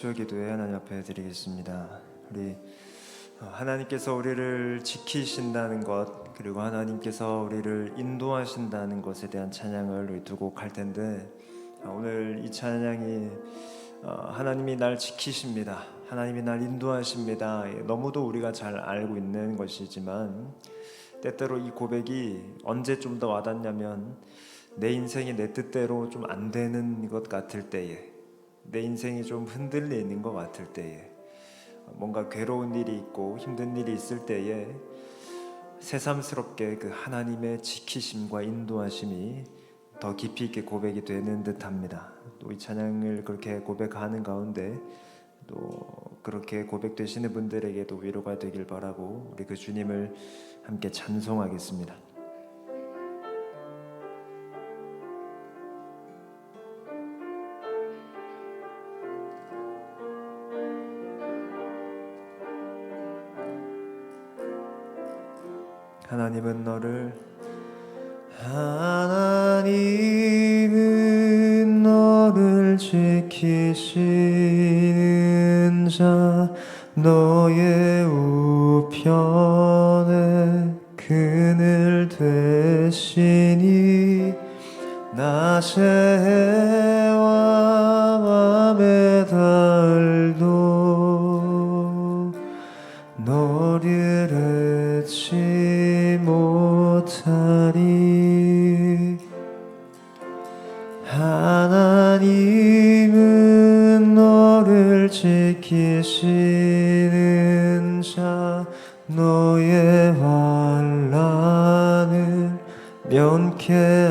기도회 하나님 앞에 드리겠습니다. 우리 하나님께서 우리를 지키신다는 것, 그리고 하나님께서 우리를 인도하신다는 것에 대한 찬양을 우리 두 곡 할 텐데, 오늘 이 찬양이 하나님이 날 지키십니다, 하나님이 날 인도하십니다, 너무도 우리가 잘 알고 있는 것이지만 때때로 이 고백이 언제 좀 더 와닿냐면 내 인생이 내 뜻대로 좀 안 되는 것 같을 때에, 내 인생이 좀 흔들리는 것 같을 때에, 뭔가 괴로운 일이 있고 힘든 일이 있을 때에 새삼스럽게 그 하나님의 지키심과 인도하심이 더 깊이 있게 고백이 되는 듯합니다. 또 이 찬양을 그렇게 고백하는 가운데 또 그렇게 고백되시는 분들에게도 위로가 되길 바라고 우리 그 주님을 함께 찬송하겠습니다. 하나님은 너를 지키시는 자, 너의 우편에 그늘 되시니 낮의 해와 밤의 달도 너를 잊지 못하리. 하나님은 너를 지키시는 자, 너의 환난을 면케하시니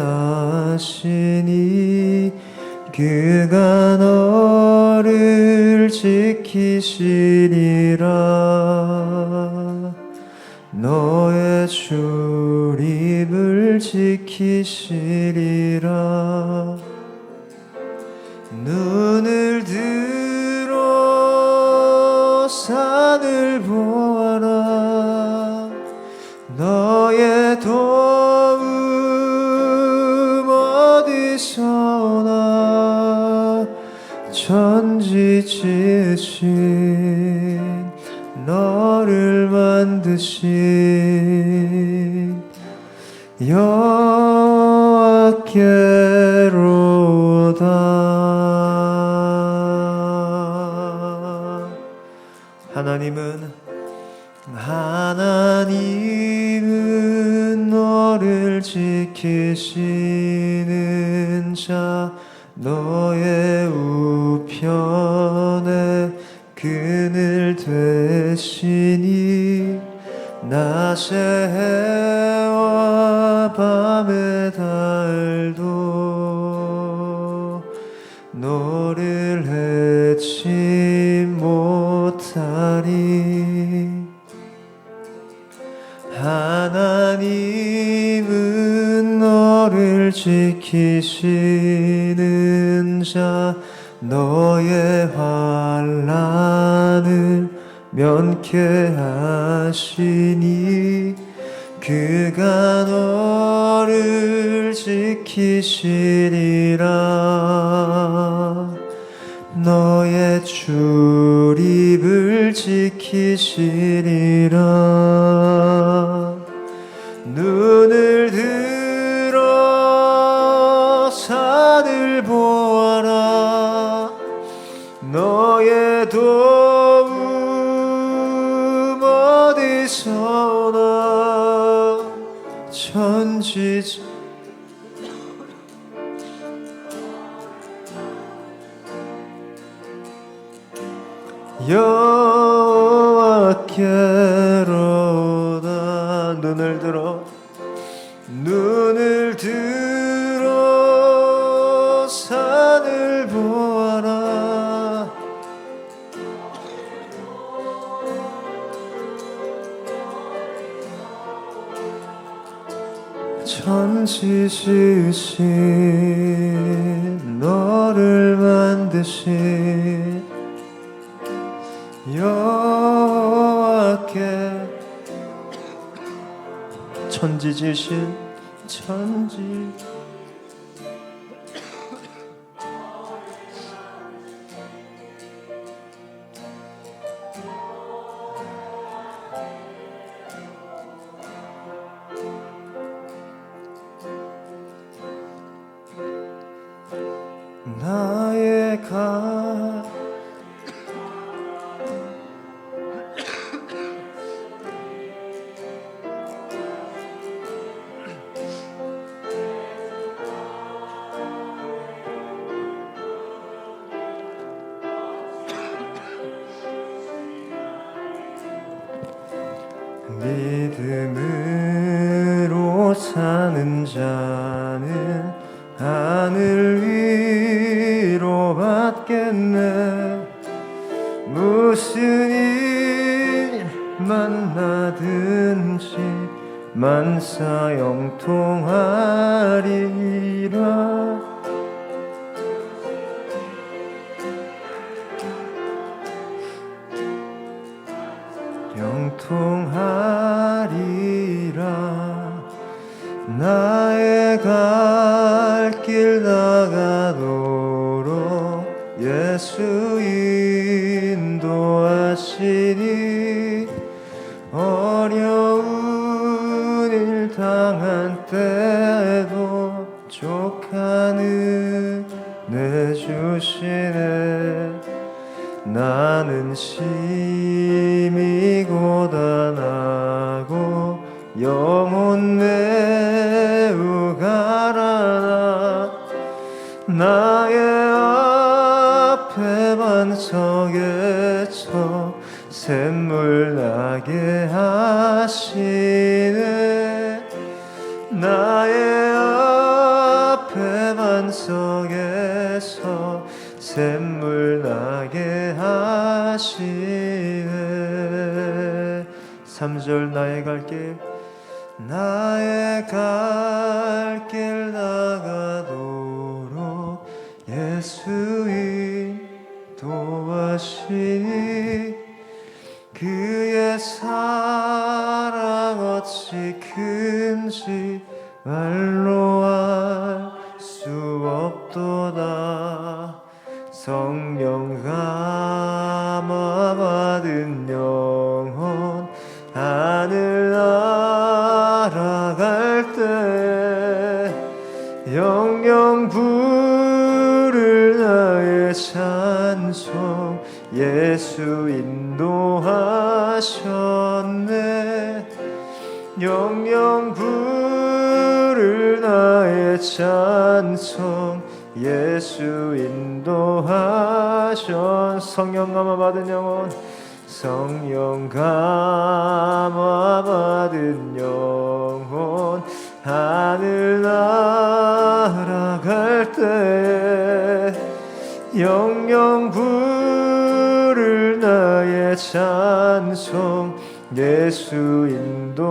그가 너를 지키시리라. 너의 출입을 지키시리라. 눈을 들어 산을 보아라. 너의 도움 어디서 나. 천지 지으신 너를 만드신 여호와께로다. 하나님은 너를 지키시는 자, 너의 우편에 그늘 되시니 낮의 해와 밤의 달도 너를 잊지 못하리. 하나님은 너를 지키시는 자, 너의 환난을 면케하시니 그가 너를 지키시리라. 너의 출입을 지키시리라. 눈을 들어 산을 보아라. 너의 도움 어디서 나. 천지 여호와께로다. 눈을 들어 산을 보아라. 천지 지으신 너를 만드신 여호와께. 천지 지으신 천지 믿음으로 사는 자는 하늘 위로 받겠네. 무슨 일 만나든지 만사 영통하리라. 영통하리라. 나의 갈 길 나가도록 예수 인도하시니 어려운 일 당한 때에도 족하는 내 주시네. 나는 심히 고단하고 영혼 매우 가라나. 나의 앞에 반석에 서 샘물 나게 하시네. 나의 앞에 반석에 서 샘물 나게 하시네. 3절 나의 갈 길 나의 갈 길 나가도록 예수 인도하시니 그의 사랑 어찌 큰지 말로 알 수 없도다. 성령 감화 받은 영혼 하늘 날아갈 때 영영 부를 나의 찬송 예수 인도하셨네. 영영 부를 나의 찬송 예수 인도하셨. 성령 감화 받은 영혼 성령 감화 받은 영혼 하늘 날아갈 때 영영 부를 나의 찬송 예수 인도하셨네.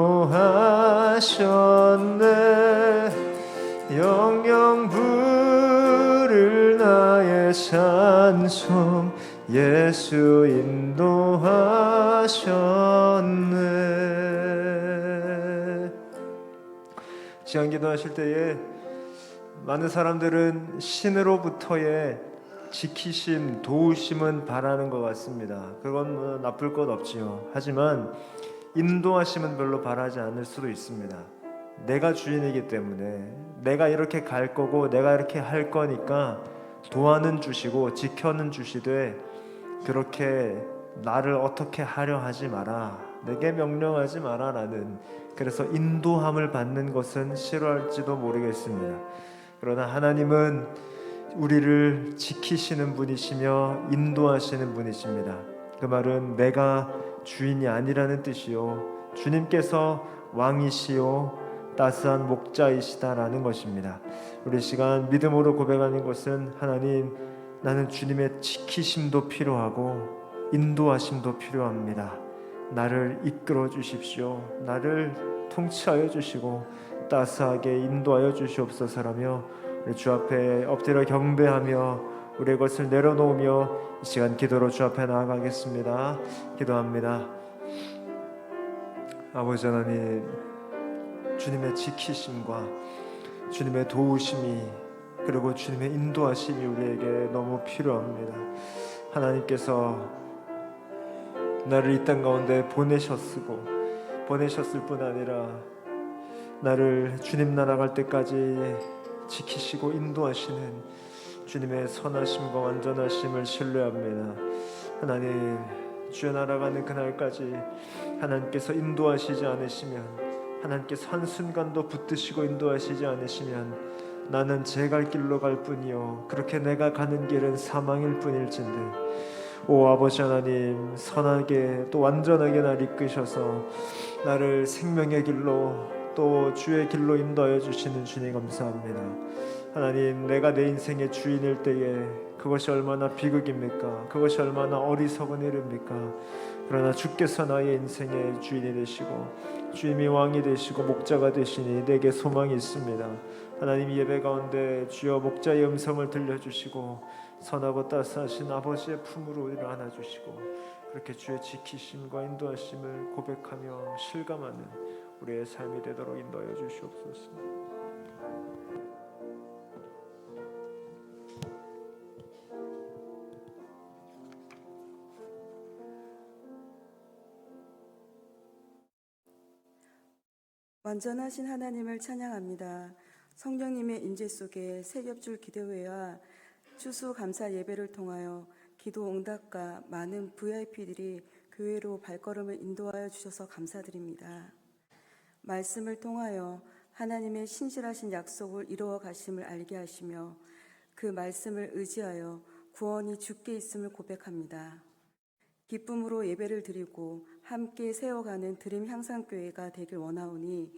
영영 부를 나의 찬송 예수 인도하셨네. 시간 기도하실 때에 많은 사람들은 신으로부터의 지키심, 도우심은 바라는 것 같습니다. 그건 뭐 나쁠 것 없지요. 하지만 인도하심은 별로 바라지 않을 수도 있습니다. 내가 주인이기 때문에 내가 이렇게 갈 거고 내가 이렇게 할 거니까 도와는 주시고 지켜는 주시되 그렇게 나를 어떻게 하려 하지 마라, 내게 명령하지 마라 라는, 그래서 인도함을 받는 것은 싫어할지도 모르겠습니다. 그러나 하나님은 우리를 지키시는 분이시며 인도하시는 분이십니다. 그 말은 내가 주인이 아니라는 뜻이요 주님께서 왕이시요 따스한 목자이시다라는 것입니다. 우리 시간 믿음으로 고백하는 것은 하나님, 나는 주님의 지키심도 필요하고 인도하심도 필요합니다. 나를 이끌어 주십시오. 나를 통치하여 주시고 따스하게 인도하여 주시옵소서라며 우리 주 앞에 엎드려 경배하며 우리의 것을 내려놓으며 이 시간 기도로 주 앞에 나아가겠습니다. 기도합니다. 아버지 하나님, 주님의 지키심과 주님의 도우심이 그리고 주님의 인도하심이 우리에게 너무 필요합니다. 하나님께서 나를 이 땅 가운데 보내셨을 뿐 아니라 나를 주님 나라 갈 때까지 지키시고 인도하시는 주님의 선하심과 완전하심을 신뢰합니다. 하나님, 주의 나라 가는 그날까지 하나님께서 인도하시지 않으시면, 하나님께서 한순간도 붙드시고 인도하시지 않으시면 나는 제 갈 길로 갈 뿐이요 그렇게 내가 가는 길은 사망일 뿐일진데, 오 아버지 하나님, 선하게 또 완전하게 날 이끄셔서 나를 생명의 길로 또 주의 길로 인도하여 주시는 주님 감사합니다. 하나님, 내가 내 인생의 주인일 때에 그것이 얼마나 비극입니까? 그것이 얼마나 어리석은 일입니까? 그러나 주께서 나의 인생의 주인이 되시고 주님이 왕이 되시고 목자가 되시니 내게 소망이 있습니다. 하나님, 예배 가운데 주여 목자의 음성을 들려주시고 선하고 따스하신 아버지의 품으로 우리를 안아주시고 그렇게 주의 지키심과 인도하심을 고백하며 실감하는 우리의 삶이 되도록 인도하여 주시옵소서. 완전하신 하나님을 찬양합니다. 성령님의 임재 속에 새겹줄 기도회와 추수감사 예배를 통하여 기도 응답과 많은 VIP들이 교회로 발걸음을 인도하여 주셔서 감사드립니다. 말씀을 통하여 하나님의 신실하신 약속을 이루어 가심을 알게 하시며 그 말씀을 의지하여 구원이 주께 있음을 고백합니다. 기쁨으로 예배를 드리고 함께 세워가는 드림 향상교회가 되길 원하오니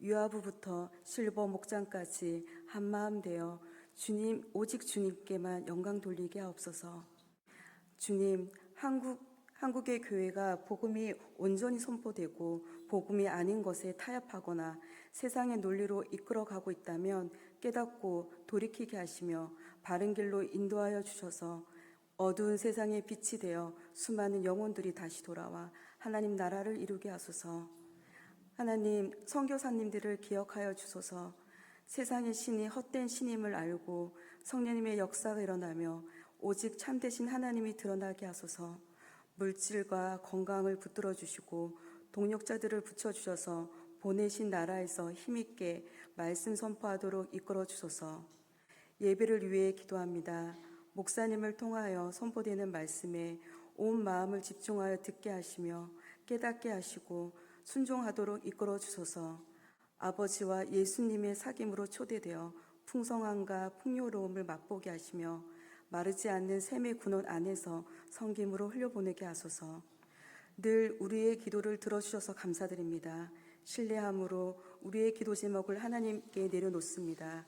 유아부부터 실버 목장까지 한마음 되어 주님, 오직 주님께만 영광 돌리게 하옵소서. 주님, 한국의 교회가 복음이 온전히 선포되고 복음이 아닌 것에 타협하거나 세상의 논리로 이끌어가고 있다면 깨닫고 돌이키게 하시며 바른 길로 인도하여 주셔서 어두운 세상의 빛이 되어 수많은 영혼들이 다시 돌아와 하나님 나라를 이루게 하소서. 하나님, 선교사님들을 기억하여 주소서. 세상의 신이 헛된 신임을 알고 성령님의 역사가 일어나며 오직 참되신 하나님이 드러나게 하소서. 물질과 건강을 붙들어 주시고 동력자들을 붙여주셔서 보내신 나라에서 힘있게 말씀 선포하도록 이끌어 주소서. 예배를 위해 기도합니다. 목사님을 통하여 선포되는 말씀에 온 마음을 집중하여 듣게 하시며 깨닫게 하시고 순종하도록 이끌어 주소서. 아버지와 예수님의 사귐으로 초대되어 풍성함과 풍요로움을 맛보게 하시며 마르지 않는 샘의 군원 안에서 성김으로 흘려보내게 하소서. 늘 우리의 기도를 들어주셔서 감사드립니다. 신뢰함으로 우리의 기도 제목을 하나님께 내려놓습니다.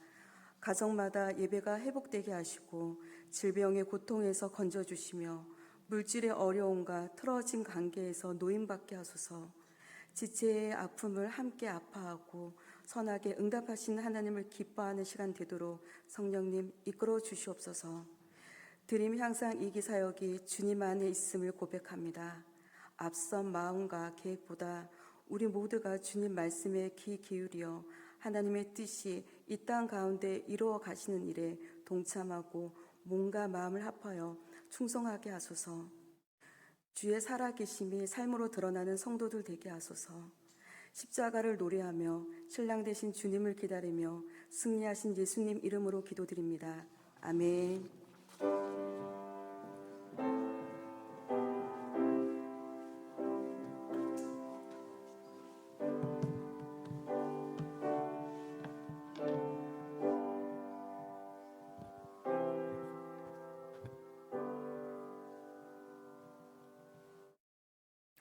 가정마다 예배가 회복되게 하시고 질병의 고통에서 건져주시며 물질의 어려움과 틀어진 관계에서 노임받게 하소서. 지체의 아픔을 함께 아파하고 선하게 응답하시는 하나님을 기뻐하는 시간 되도록 성령님 이끌어 주시옵소서. 드림 향상 2기 사역이 주님 안에 있음을 고백합니다. 앞선 마음과 계획보다 우리 모두가 주님 말씀에 귀 기울여 하나님의 뜻이 이 땅 가운데 이루어 가시는 일에 동참하고 몸과 마음을 합하여 충성하게 하소서. 주의 살아계심이 삶으로 드러나는 성도들 되게 하소서. 십자가를 노래하며 신랑 되신 주님을 기다리며 승리하신 예수님 이름으로 기도드립니다. 아멘.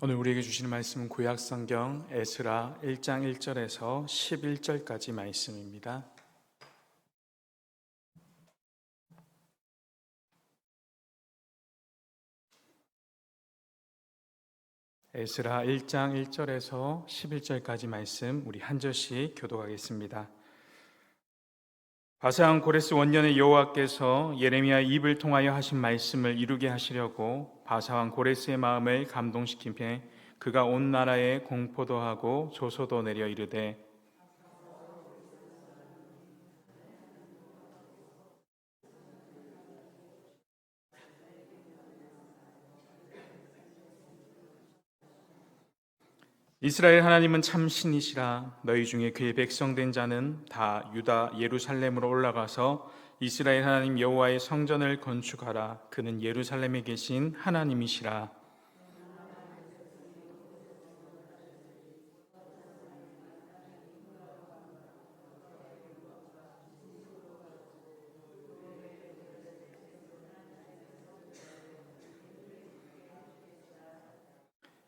오늘 우리에게 주시는 말씀은 구약성경 에스라 1장 1절에서 11절까지 말씀입니다. 에스라 1장 1절에서 11절까지 말씀 우리 한 절씩 교독하겠습니다. 바사왕 고레스 원년의 여호와께서 예레미야 입을 통하여 하신 말씀을 이루게 하시려고 바사왕 고레스의 마음을 감동시키며 그가 온 나라에 공포도 하고 조소도 내려 이르되 이스라엘 하나님은 참 신이시라. 너희 중에 그의 백성된 자는 다 유다 예루살렘으로 올라가서 이스라엘 하나님 여호와의 성전을 건축하라. 그는 예루살렘에 계신 하나님이시라.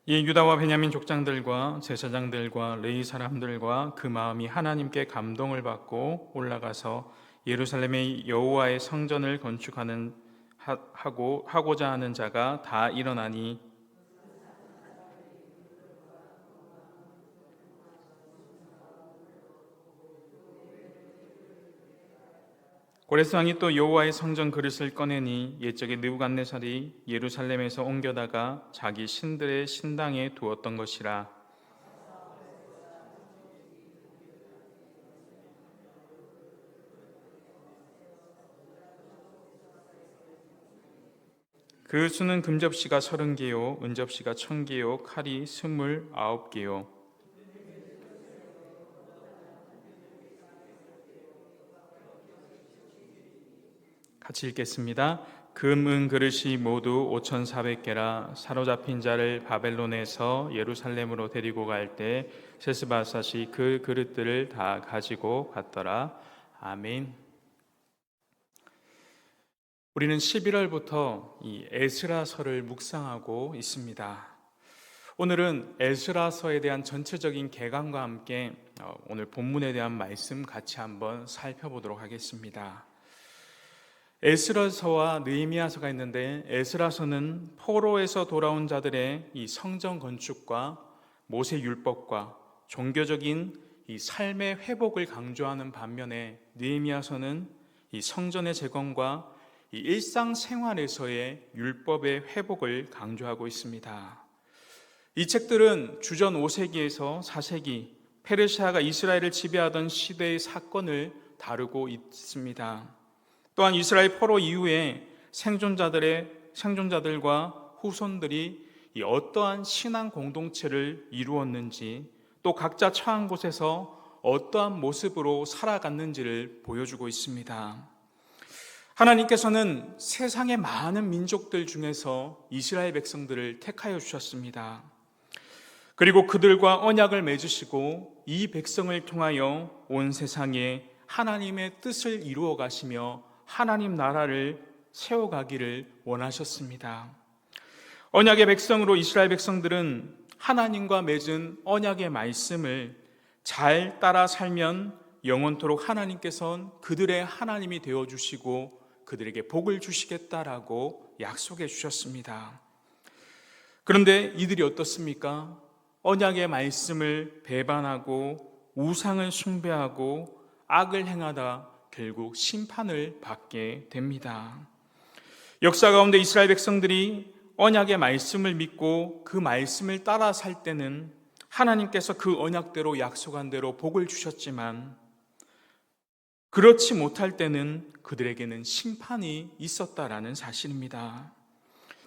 이 유다와 베냐민 족장들과 제사장들과 레위 사람들과 그 마음이 하나님께 감동을 받고 올라가서 예루살렘의 여호와의 성전을 하고자 하는 자가 다 일어나니 고레스 왕이 또 여호와의 성전 그릇을 꺼내니 옛적에 느부갓네살이 예루살렘에서 옮겨다가 자기 신들의 신당에 두었던 것이라. 그 수는 금접시가 30개요 은접시가 1000개요 칼이 29개요. 같이 읽겠습니다. 금, 은 그릇이 모두 5,400개라. 사로잡힌 자를 바벨론에서 예루살렘으로 데리고 갈 때 세스바삿이 그 그릇들을 다 가지고 갔더라. 아멘. 우리는 11월부터 이 에스라서를 묵상하고 있습니다. 오늘은 에스라서에 대한 전체적인 개관과 함께 오늘 본문에 대한 말씀 같이 한번 살펴보도록 하겠습니다. 에스라서와 느헤미야서가 있는데, 에스라서는 포로에서 돌아온 자들의 이 성전 건축과 모세 율법과 종교적인 이 삶의 회복을 강조하는 반면에, 느헤미야서는 이 성전의 재건과 이 일상생활에서의 율법의 회복을 강조하고 있습니다. 이 책들은 주전 5세기에서 4세기 페르시아가 이스라엘을 지배하던 시대의 사건을 다루고 있습니다. 또한 이스라엘 포로 이후에 생존자들과 후손들이 이 어떠한 신앙 공동체를 이루었는지, 또 각자 처한 곳에서 어떠한 모습으로 살아갔는지를 보여주고 있습니다. 하나님께서는 세상의 많은 민족들 중에서 이스라엘 백성들을 택하여 주셨습니다. 그리고 그들과 언약을 맺으시고 이 백성을 통하여 온 세상에 하나님의 뜻을 이루어 가시며 하나님 나라를 세워가기를 원하셨습니다. 언약의 백성으로 이스라엘 백성들은 하나님과 맺은 언약의 말씀을 잘 따라 살면 영원토록 하나님께서는 그들의 하나님이 되어주시고 그들에게 복을 주시겠다라고 약속해 주셨습니다. 그런데 이들이 어떻습니까? 언약의 말씀을 배반하고 우상을 숭배하고 악을 행하다 결국 심판을 받게 됩니다. 역사 가운데 이스라엘 백성들이 언약의 말씀을 믿고 그 말씀을 따라 살 때는 하나님께서 그 언약대로 약속한 대로 복을 주셨지만, 그렇지 못할 때는 그들에게는 심판이 있었다라는 사실입니다.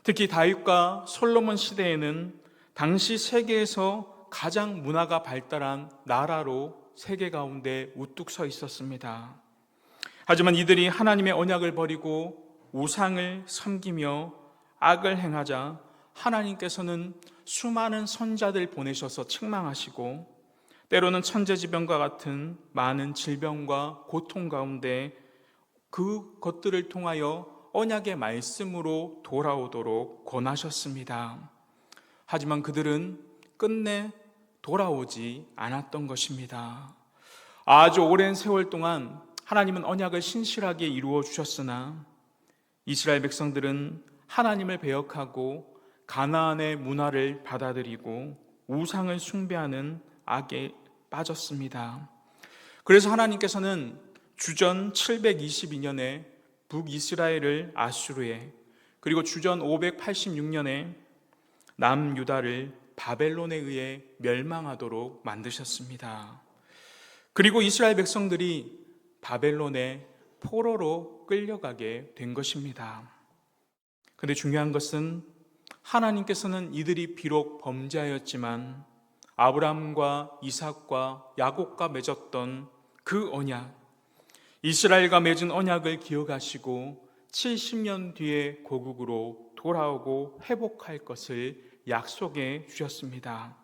특히 다윗과 솔로몬 시대에는 당시 세계에서 가장 문화가 발달한 나라로 세계 가운데 우뚝 서 있었습니다. 하지만 이들이 하나님의 언약을 버리고 우상을 섬기며 악을 행하자 하나님께서는 수많은 선자들 보내셔서 책망하시고, 때로는 천재지변과 같은 많은 질병과 고통 가운데 그것들을 통하여 언약의 말씀으로 돌아오도록 권하셨습니다. 하지만 그들은 끝내 돌아오지 않았던 것입니다. 아주 오랜 세월 동안 하나님은 언약을 신실하게 이루어 주셨으나 이스라엘 백성들은 하나님을 배역하고 가나안의 문화를 받아들이고 우상을 숭배하는 악에 빠졌습니다. 그래서 하나님께서는 주전 722년에 북이스라엘을 아수르에, 그리고 주전 586년에 남유다를 바벨론에 의해 멸망하도록 만드셨습니다. 그리고 이스라엘 백성들이 바벨론의 포로로 끌려가게 된 것입니다. 그런데 중요한 것은 하나님께서는 이들이 비록 범죄하였지만 아브라함과 이삭과 야곱과 맺었던 그 언약, 이스라엘과 맺은 언약을 기억하시고 70년 뒤에 고국으로 돌아오고 회복할 것을 약속해 주셨습니다.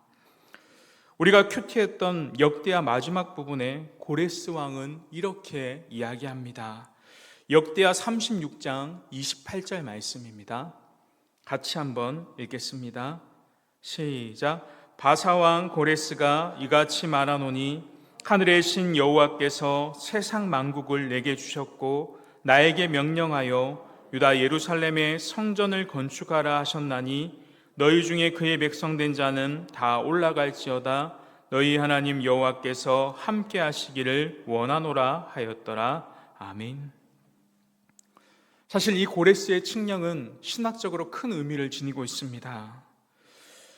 우리가 큐티했던 역대하 마지막 부분에 고레스 왕은 이렇게 이야기합니다. 역대하 36장 28절 말씀입니다. 같이 한번 읽겠습니다. 시작. 바사왕 고레스가 이같이 말하노니 하늘의 신 여호와께서 세상 만국을 내게 주셨고 나에게 명령하여 유다 예루살렘에 성전을 건축하라 하셨나니 너희 중에 그의 백성된 자는 다 올라갈지어다. 너희 하나님 여호와께서 함께 하시기를 원하노라 하였더라. 아멘. 사실 이 고레스의 칙령은 신학적으로 큰 의미를 지니고 있습니다.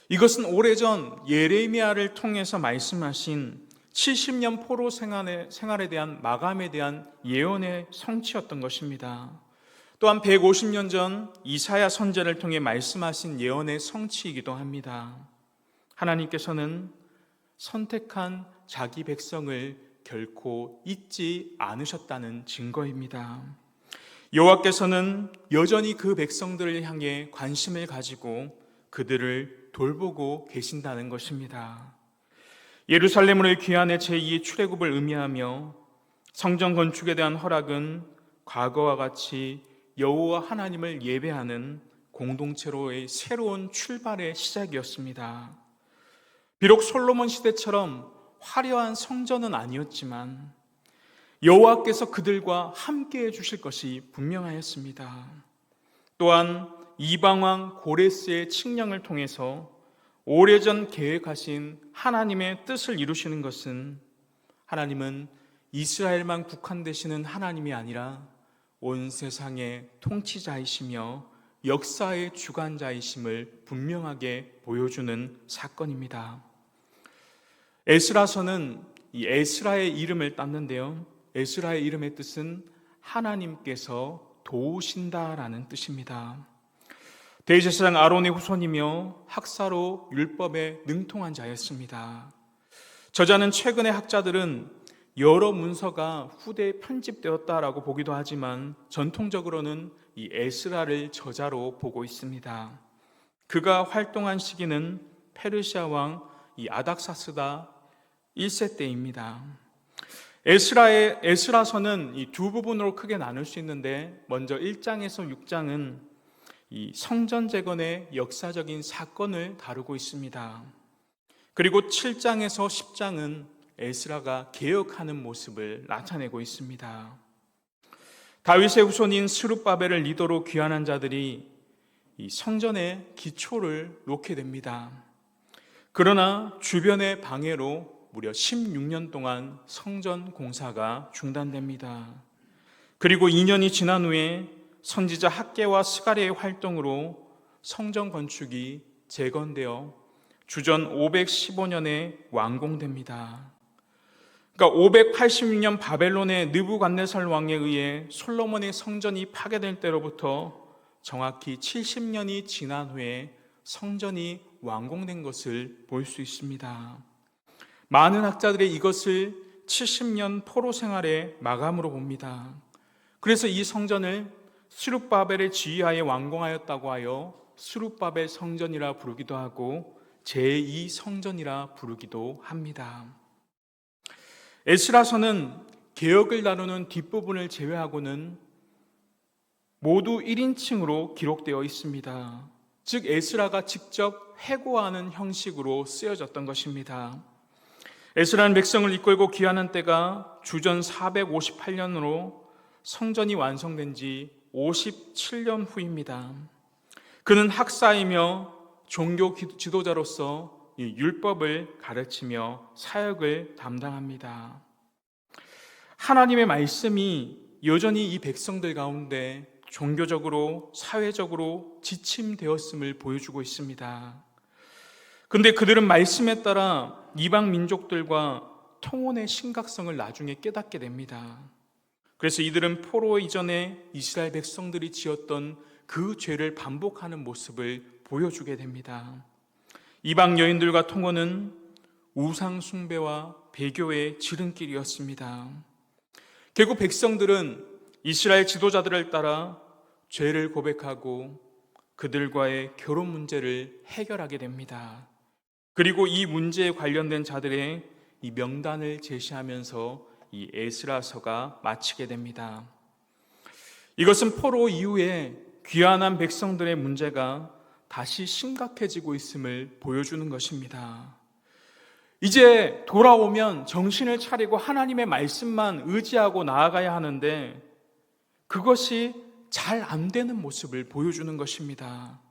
이것은 오래전 예레미야를 통해서 말씀하신 70년 포로 생활에 대한 마감에 대한 예언의 성취였던 것입니다. 또한 150년 전 이사야 선지자를 통해 말씀하신 예언의 성취이기도 합니다. 하나님께서는 선택한 자기 백성을 결코 잊지 않으셨다는 증거입니다. 여호와께서는 여전히 그 백성들을 향해 관심을 가지고 그들을 돌보고 계신다는 것입니다. 예루살렘으로의 귀환의 제2의 출애굽을 의미하며 성전 건축에 대한 허락은 과거와 같이 여호와 하나님을 예배하는 공동체로의 새로운 출발의 시작이었습니다. 비록 솔로몬 시대처럼 화려한 성전은 아니었지만 여호와께서 그들과 함께해 주실 것이 분명하였습니다. 또한 이방왕 고레스의 칙령을 통해서 오래전 계획하신 하나님의 뜻을 이루시는 것은 하나님은 이스라엘만 국한되시는 하나님이 아니라 온 세상의 통치자이시며 역사의 주관자이심을 분명하게 보여주는 사건입니다. 에스라서는 이 에스라의 이름을 땄는데요, 에스라의 이름의 뜻은 하나님께서 도우신다라는 뜻입니다. 대제사장 아론의 후손이며 학사로 율법에 능통한 자였습니다. 저자는 최근의 학자들은 여러 문서가 후대에 편집되었다라고 보기도 하지만 전통적으로는 이 에스라를 저자로 보고 있습니다. 그가 활동한 시기는 페르시아 왕 이 아닥사스다 1세 때입니다. 에스라서는 이 두 부분으로 크게 나눌 수 있는데, 먼저 1장에서 6장은 이 성전 재건의 역사적인 사건을 다루고 있습니다. 그리고 7장에서 10장은 에스라가 개혁하는 모습을 나타내고 있습니다. 다윗의 후손인 스룹바벨을 리더로 귀환한 자들이 이 성전의 기초를 놓게 됩니다. 그러나 주변의 방해로 무려 16년 동안 성전 공사가 중단됩니다. 그리고 2년이 지난 후에 선지자 학개와 스가랴의 활동으로 성전 건축이 재건되어 주전 515년에 완공됩니다. 그러니까 586년 바벨론의 느부갓네살 왕에 의해 솔로몬의 성전이 파괴될 때로부터 정확히 70년이 지난 후에 성전이 완공된 것을 볼 수 있습니다. 많은 학자들이 이것을 70년 포로 생활의 마감으로 봅니다. 그래서 이 성전을 스룹바벨의 지휘하에 완공하였다고 하여 스룹바벨 성전이라 부르기도 하고 제2성전이라 부르기도 합니다. 에스라서는 개혁을 다루는 뒷부분을 제외하고는 모두 1인칭으로 기록되어 있습니다. 즉 에스라가 직접 회고하는 형식으로 쓰여졌던 것입니다. 에스라는 백성을 이끌고 귀환한 때가 주전 458년으로 성전이 완성된 지 57년 후입니다. 그는 학사이며 종교 지도자로서 이 율법을 가르치며 사역을 담당합니다. 하나님의 말씀이 여전히 이 백성들 가운데 종교적으로, 사회적으로 지침되었음을 보여주고 있습니다. 그런데 그들은 말씀에 따라 이방 민족들과 통혼의 심각성을 나중에 깨닫게 됩니다. 그래서 이들은 포로 이전에 이스라엘 백성들이 지었던 그 죄를 반복하는 모습을 보여주게 됩니다. 이방 여인들과 통혼은 우상 숭배와 배교의 지름길이었습니다. 결국 백성들은 이스라엘 지도자들을 따라 죄를 고백하고 그들과의 결혼 문제를 해결하게 됩니다. 그리고 이 문제에 관련된 자들의 이 명단을 제시하면서 이 에스라서가 마치게 됩니다. 이것은 포로 이후에 귀환한 백성들의 문제가 다시 심각해지고 있음을 보여주는 것입니다. 이제 돌아오면 정신을 차리고 하나님의 말씀만 의지하고 나아가야 하는데 그것이 잘 안 되는 모습을 보여주는 것입니다.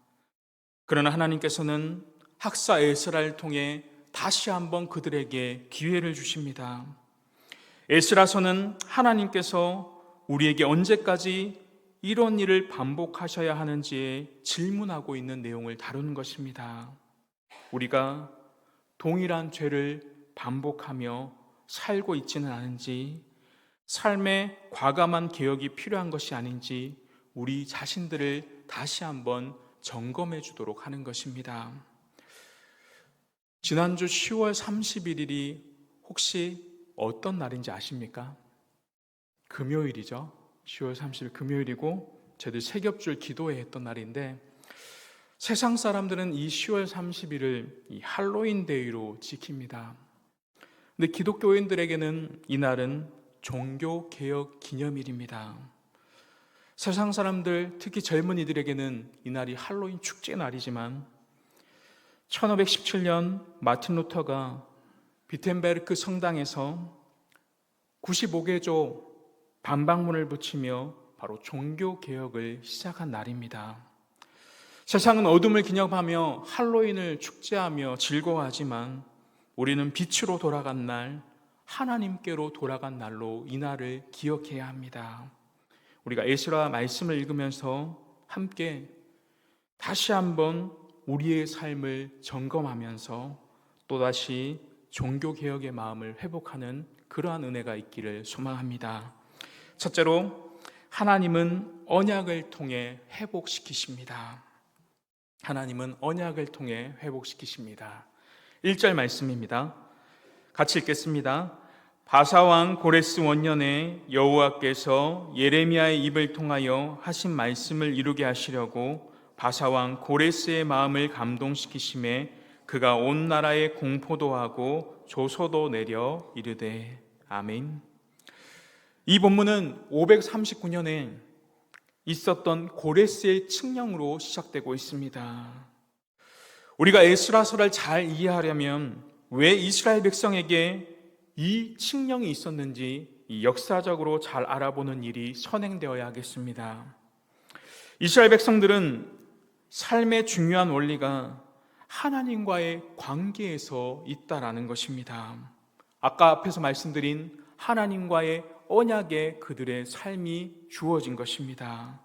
그러나 하나님께서는 학사 에스라를 통해 다시 한번 그들에게 기회를 주십니다. 에스라서는 하나님께서 우리에게 언제까지 이런 일을 반복하셔야 하는지에 질문하고 있는 내용을 다루는 것입니다. 우리가 동일한 죄를 반복하며 살고 있지는 않은지, 삶의 과감한 개혁이 필요한 것이 아닌지 우리 자신들을 다시 한번 점검해 주도록 하는 것입니다. 지난주 10월 31일이 혹시 어떤 날인지 아십니까? 금요일이죠. 10월 30일 금요일이고 저희들 세겹줄 기도회 했던 날인데 세상 사람들은 이 10월 30일을 이 할로윈 데이로 지킵니다. 근데 기독교인들에게는 이 날은 종교개혁 기념일입니다. 세상 사람들, 특히 젊은이들에게는 이 날이 할로윈 축제 날이지만 1517년 마틴 루터가 비텐베르크 성당에서 95개조 반박문을 붙이며 바로 종교개혁을 시작한 날입니다. 세상은 어둠을 기념하며 할로윈을 축제하며 즐거워하지만 우리는 빛으로 돌아간 날, 하나님께로 돌아간 날로 이 날을 기억해야 합니다. 우리가 에스라 말씀을 읽으면서 함께 다시 한번 우리의 삶을 점검하면서 또다시 종교개혁의 마음을 회복하는 그러한 은혜가 있기를 소망합니다. 첫째로 하나님은 언약을 통해 회복시키십니다. 하나님은 언약을 통해 회복시키십니다. 1절 말씀입니다. 같이 읽겠습니다. 바사왕 고레스 원년에 여호와께서 예레미야의 입을 통하여 하신 말씀을 이루게 하시려고 바사왕 고레스의 마음을 감동시키심에 그가 온 나라에 공포도 하고 조서도 내려 이르되 아멘. 이 본문은 539년에 있었던 고레스의 칙령으로 시작되고 있습니다. 우리가 에스라서를 잘 이해하려면 왜 이스라엘 백성에게 이 칙령이 있었는지 역사적으로 잘 알아보는 일이 선행되어야 하겠습니다. 이스라엘 백성들은 삶의 중요한 원리가 하나님과의 관계에서 있다라는 것입니다. 아까 앞에서 말씀드린 하나님과의 언약에 그들의 삶이 주어진 것입니다.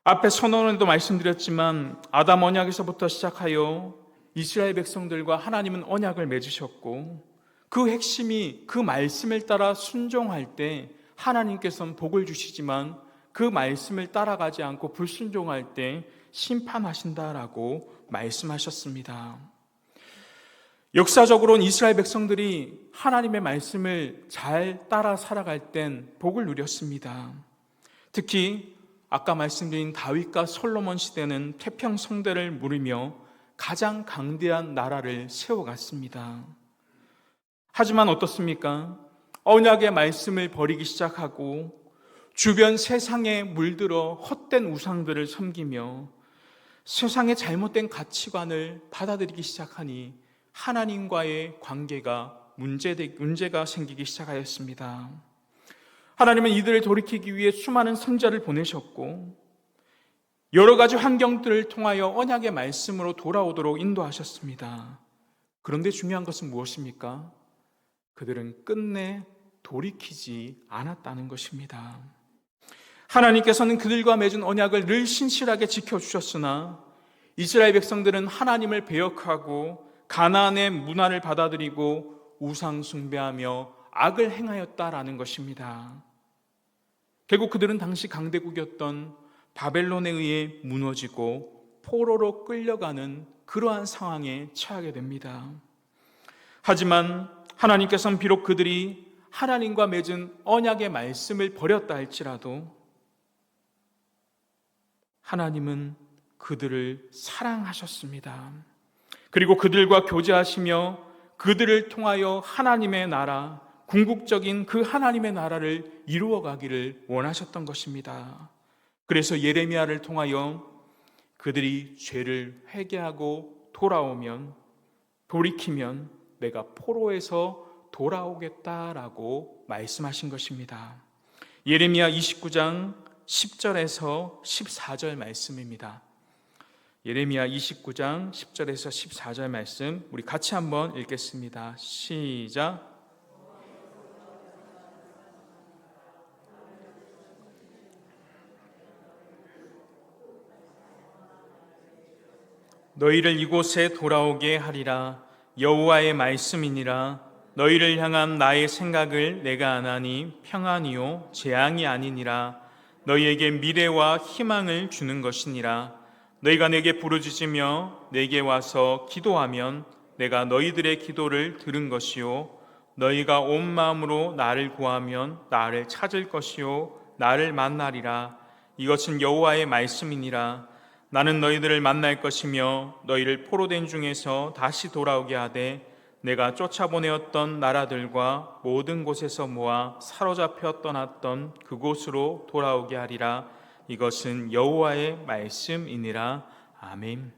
앞에 선언에도 말씀드렸지만 아담 언약에서부터 시작하여 이스라엘 백성들과 하나님은 언약을 맺으셨고 그 핵심이 그 말씀을 따라 순종할 때 하나님께서는 복을 주시지만 그 말씀을 따라가지 않고 불순종할 때 심판하신다라고 말씀하셨습니다. 역사적으로는 이스라엘 백성들이 하나님의 말씀을 잘 따라 살아갈 땐 복을 누렸습니다. 특히 아까 말씀드린 다윗과 솔로몬 시대는 태평성대를 물으며 가장 강대한 나라를 세워갔습니다. 하지만 어떻습니까? 언약의 말씀을 버리기 시작하고 주변 세상에 물들어 헛된 우상들을 섬기며 세상의 잘못된 가치관을 받아들이기 시작하니 하나님과의 관계가 문제가 생기기 시작하였습니다. 하나님은 이들을 돌이키기 위해 수많은 선지자를 보내셨고 여러 가지 환경들을 통하여 언약의 말씀으로 돌아오도록 인도하셨습니다. 그런데 중요한 것은 무엇입니까? 그들은 끝내 돌이키지 않았다는 것입니다. 하나님께서는 그들과 맺은 언약을 늘 신실하게 지켜주셨으나 이스라엘 백성들은 하나님을 배역하고 가나안의 문화를 받아들이고 우상 숭배하며 악을 행하였다라는 것입니다. 결국 그들은 당시 강대국이었던 바벨론에 의해 무너지고 포로로 끌려가는 그러한 상황에 처하게 됩니다. 하지만 하나님께서는 비록 그들이 하나님과 맺은 언약의 말씀을 버렸다 할지라도 하나님은 그들을 사랑하셨습니다. 그리고 그들과 교제하시며 그들을 통하여 하나님의 나라, 궁극적인 그 하나님의 나라를 이루어가기를 원하셨던 것입니다. 그래서 예레미야를 통하여 그들이 죄를 회개하고 돌아오면, 돌이키면 내가 포로에서 돌아오겠다라고 말씀하신 것입니다. 예레미야 29장 10절에서 14절 말씀입니다. 예레미야 29장 10절에서 14절 말씀 우리 같이 한번 읽겠습니다. 시작. 너희를 이곳에 돌아오게 하리라. 여호와의 말씀이니라. 너희를 향한 나의 생각을 내가 아나니 평안이요 재앙이 아니니라. 너희에게 미래와 희망을 주는 것이니라. 너희가 내게 부르짖으며 내게 와서 기도하면 내가 너희들의 기도를 들은 것이요 너희가 온 마음으로 나를 구하면 나를 찾을 것이요 나를 만나리라. 이것은 여호와의 말씀이니라. 나는 너희들을 만날 것이며 너희를 포로된 중에서 다시 돌아오게 하되 내가 쫓아보내었던 나라들과 모든 곳에서 모아 사로잡혀 떠났던 그곳으로 돌아오게 하리라. 이것은 여호와의 말씀이니라. 아멘.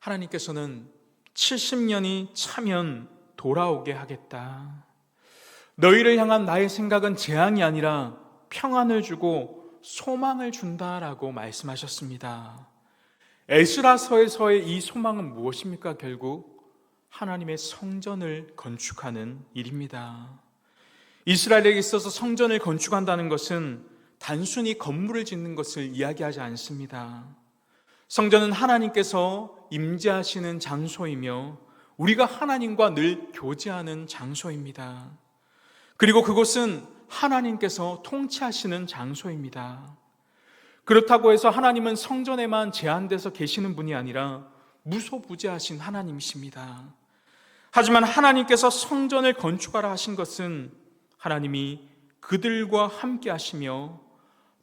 하나님께서는 70년이 차면 돌아오게 하겠다. 너희를 향한 나의 생각은 재앙이 아니라 평안을 주고 소망을 준다라고 말씀하셨습니다. 에스라서에서의 이 소망은 무엇입니까? 결국 하나님의 성전을 건축하는 일입니다. 이스라엘에게 있어서 성전을 건축한다는 것은 단순히 건물을 짓는 것을 이야기하지 않습니다. 성전은 하나님께서 임재하시는 장소이며 우리가 하나님과 늘 교제하는 장소입니다. 그리고 그곳은 하나님께서 통치하시는 장소입니다. 그렇다고 해서 하나님은 성전에만 제한돼서 계시는 분이 아니라 무소부재하신 하나님이십니다. 하지만 하나님께서 성전을 건축하라 하신 것은 하나님이 그들과 함께 하시며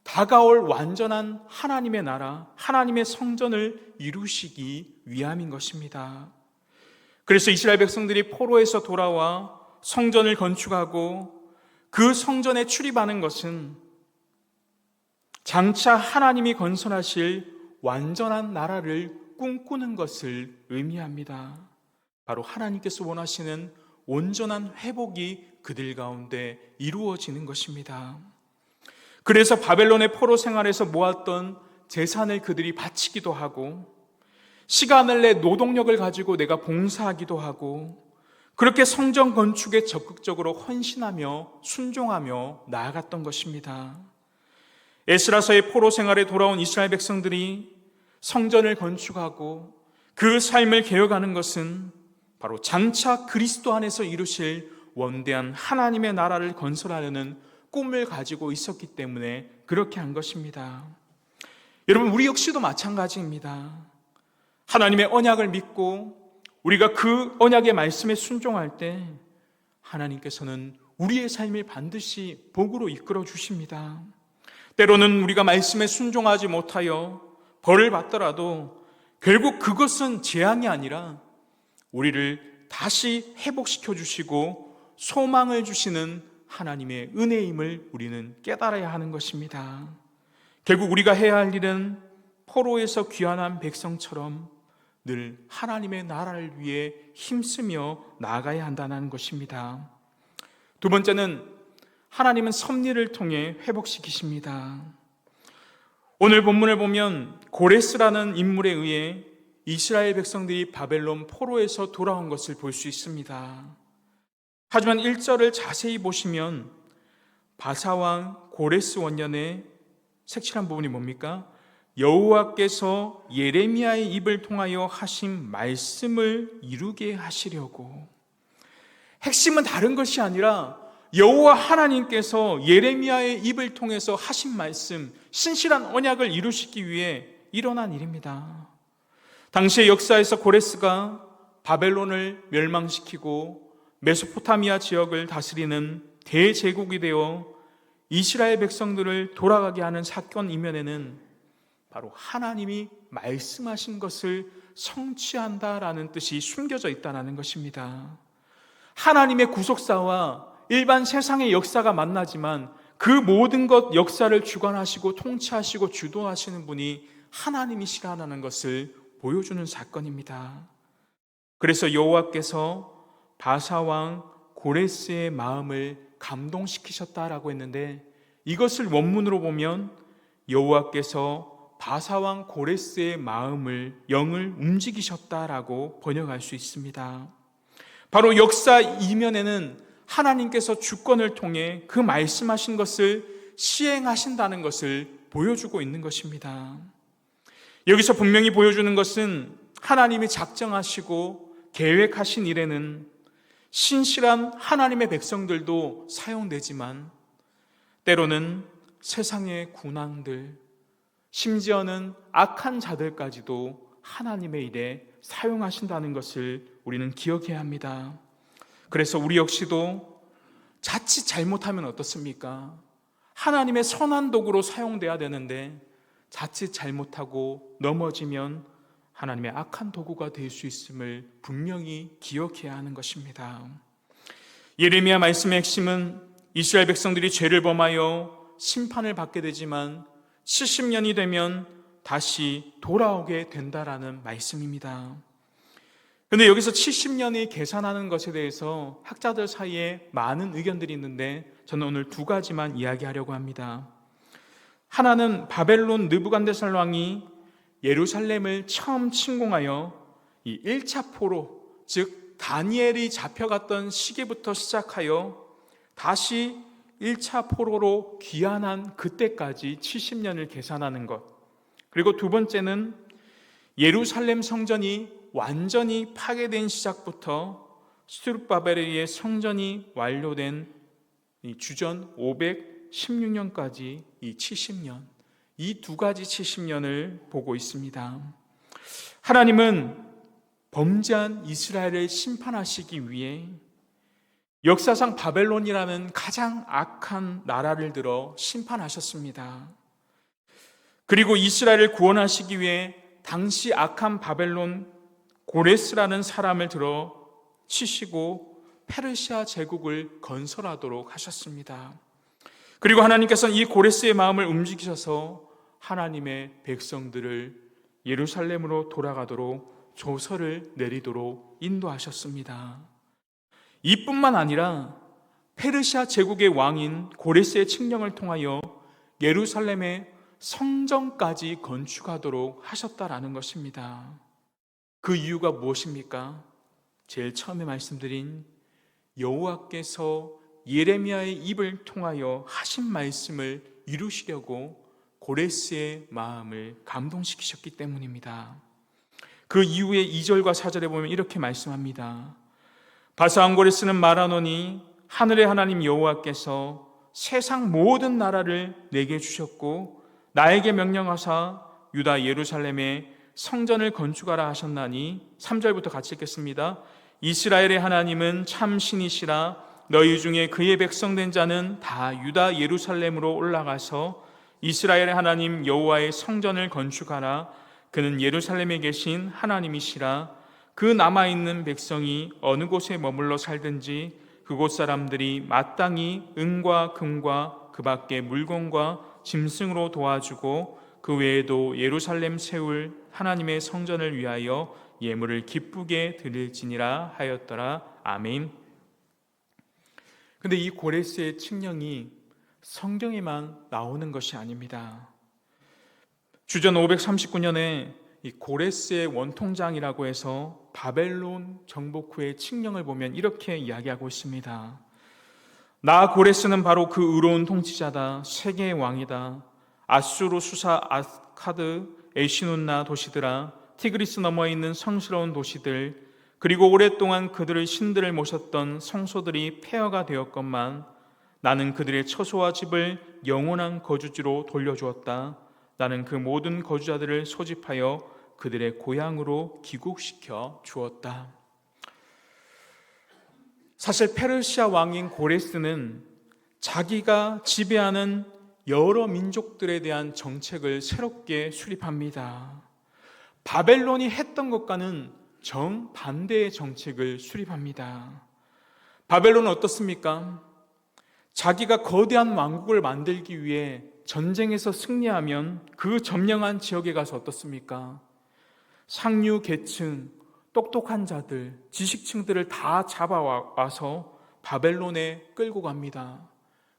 다가올 완전한 하나님의 나라, 하나님의 성전을 이루시기 위함인 것입니다. 그래서 이스라엘 백성들이 포로에서 돌아와 성전을 건축하고 그 성전에 출입하는 것은 장차 하나님이 건설하실 완전한 나라를 꿈꾸는 것을 의미합니다. 바로 하나님께서 원하시는 온전한 회복이 그들 가운데 이루어지는 것입니다. 그래서 바벨론의 포로 생활에서 모았던 재산을 그들이 바치기도 하고 시간을 내 노동력을 가지고 내가 봉사하기도 하고 그렇게 성전 건축에 적극적으로 헌신하며 순종하며 나아갔던 것입니다. 에스라서의 포로 생활에 돌아온 이스라엘 백성들이 성전을 건축하고 그 삶을 개혁하는 것은 바로 장차 그리스도 안에서 이루실 원대한 하나님의 나라를 건설하려는 꿈을 가지고 있었기 때문에 그렇게 한 것입니다. 여러분, 우리 역시도 마찬가지입니다. 하나님의 언약을 믿고 우리가 그 언약의 말씀에 순종할 때 하나님께서는 우리의 삶을 반드시 복으로 이끌어 주십니다. 때로는 우리가 말씀에 순종하지 못하여 벌을 받더라도 결국 그것은 재앙이 아니라 우리를 다시 회복시켜 주시고 소망을 주시는 하나님의 은혜임을 우리는 깨달아야 하는 것입니다. 결국 우리가 해야 할 일은 포로에서 귀환한 백성처럼 늘 하나님의 나라를 위해 힘쓰며 나아가야 한다는 것입니다. 두 번째는 하나님은 섭리를 통해 회복시키십니다. 오늘 본문을 보면 고레스라는 인물에 의해 이스라엘 백성들이 바벨론 포로에서 돌아온 것을 볼 수 있습니다. 하지만 1절을 자세히 보시면 바사왕 고레스 원년의 색칠한 부분이 뭡니까? 여호와께서 예레미야의 입을 통하여 하신 말씀을 이루게 하시려고. 핵심은 다른 것이 아니라 여호와 하나님께서 예레미야의 입을 통해서 하신 말씀, 신실한 언약을 이루시기 위해 일어난 일입니다. 당시의 역사에서 고레스가 바벨론을 멸망시키고 메소포타미아 지역을 다스리는 대제국이 되어 이스라엘 백성들을 돌아가게 하는 사건 이면에는 바로 하나님이 말씀하신 것을 성취한다라는 뜻이 숨겨져 있다는 것입니다. 하나님의 구속사와 일반 세상의 역사가 만나지만 그 모든 것 역사를 주관하시고 통치하시고 주도하시는 분이 하나님이시라는 것을 보여주는 사건입니다. 그래서 여호와께서 바사왕 고레스의 마음을 감동시키셨다라고 했는데, 이것을 원문으로 보면 여호와께서 바사왕 고레스의 영을 움직이셨다라고 번역할 수 있습니다. 바로 역사 이면에는 하나님께서 주권을 통해 그 말씀하신 것을 시행하신다는 것을 보여주고 있는 것입니다. 여기서 분명히 보여주는 것은 하나님이 작정하시고 계획하신 일에는 신실한 하나님의 백성들도 사용되지만, 때로는 세상의 군왕들, 심지어는 악한 자들까지도 하나님의 일에 사용하신다는 것을 우리는 기억해야 합니다. 그래서 우리 역시도 자칫 잘못하면 어떻습니까? 하나님의 선한 도구로 사용돼야 되는데 자칫 잘못하고 넘어지면 하나님의 악한 도구가 될 수 있음을 분명히 기억해야 하는 것입니다. 예레미야 말씀의 핵심은 이스라엘 백성들이 죄를 범하여 심판을 받게 되지만 70년이 되면 다시 돌아오게 된다라는 말씀입니다. 그런데 여기서 70년이 계산하는 것에 대해서 학자들 사이에 많은 의견들이 있는데 저는 오늘 두 가지만 이야기하려고 합니다. 하나는 바벨론 느부갓네살 왕이 예루살렘을 처음 침공하여 이 1차 포로, 즉 다니엘이 잡혀갔던 시기부터 시작하여 다시 1차 포로로 귀환한 그때까지 70년을 계산하는 것. 그리고 두 번째는 예루살렘 성전이 완전히 파괴된 시작부터 스룹바벨의 성전이 완료된 이 주전 516년까지 이 70년, 이 두 가지 70년을 보고 있습니다. 하나님은 범죄한 이스라엘을 심판하시기 위해 역사상 바벨론이라는 가장 악한 나라를 들어 심판하셨습니다. 그리고 이스라엘을 구원하시기 위해 당시 악한 바벨론 고레스라는 사람을 들어 치시고 페르시아 제국을 건설하도록 하셨습니다. 그리고 하나님께서는 이 고레스의 마음을 움직이셔서 하나님의 백성들을 예루살렘으로 돌아가도록 조서를 내리도록 인도하셨습니다. 이뿐만 아니라 페르시아 제국의 왕인 고레스의 칙령을 통하여 예루살렘의 성전까지 건축하도록 하셨다라는 것입니다. 그 이유가 무엇입니까? 제일 처음에 말씀드린 여호와께서 예레미야의 입을 통하여 하신 말씀을 이루시려고 고레스의 마음을 감동시키셨기 때문입니다. 그 이후에 2절과 4절에 보면 이렇게 말씀합니다. 바사왕 고레스는 말하노니 하늘의 하나님 여호와께서 세상 모든 나라를 내게 주셨고 나에게 명령하사 유다 예루살렘에 성전을 건축하라 하셨나니, 3절부터 같이 읽겠습니다. 이스라엘의 하나님은 참 신이시라. 너희 중에 그의 백성된 자는 다 유다 예루살렘으로 올라가서 이스라엘의 하나님 여호와의 성전을 건축하라. 그는 예루살렘에 계신 하나님이시라. 그 남아있는 백성이 어느 곳에 머물러 살든지 그곳 사람들이 마땅히 은과 금과 그 밖의 물건과 짐승으로 도와주고 그 외에도 예루살렘 세울 하나님의 성전을 위하여 예물을 기쁘게 드릴지니라 하였더라. 아멘. 근데 이 고레스의 칙령이 성경에만 나오는 것이 아닙니다. 주전 539년에 이 고레스의 원통장이라고 해서 바벨론 정복 후의 칙령을 보면 이렇게 이야기하고 있습니다. 나 고레스는 바로 그 의로운 통치자다. 세계의 왕이다. 아수르 수사 아카드 에시눈나 도시들아, 티그리스 너머에 있는 성스러운 도시들, 그리고 오랫동안 그들의 신들을 모셨던 성소들이 폐허가 되었건만 나는 그들의 처소와 집을 영원한 거주지로 돌려주었다. 나는 그 모든 거주자들을 소집하여 그들의 고향으로 귀국시켜 주었다. 사실 페르시아 왕인 고레스는 자기가 지배하는 여러 민족들에 대한 정책을 새롭게 수립합니다. 바벨론이 했던 것과는 정반대의 정책을 수립합니다. 바벨론은 어떻습니까? 자기가 거대한 왕국을 만들기 위해 전쟁에서 승리하면 그 점령한 지역에 가서 어떻습니까? 상류 계층, 똑똑한 자들, 지식층들을 다 잡아와서 바벨론에 끌고 갑니다.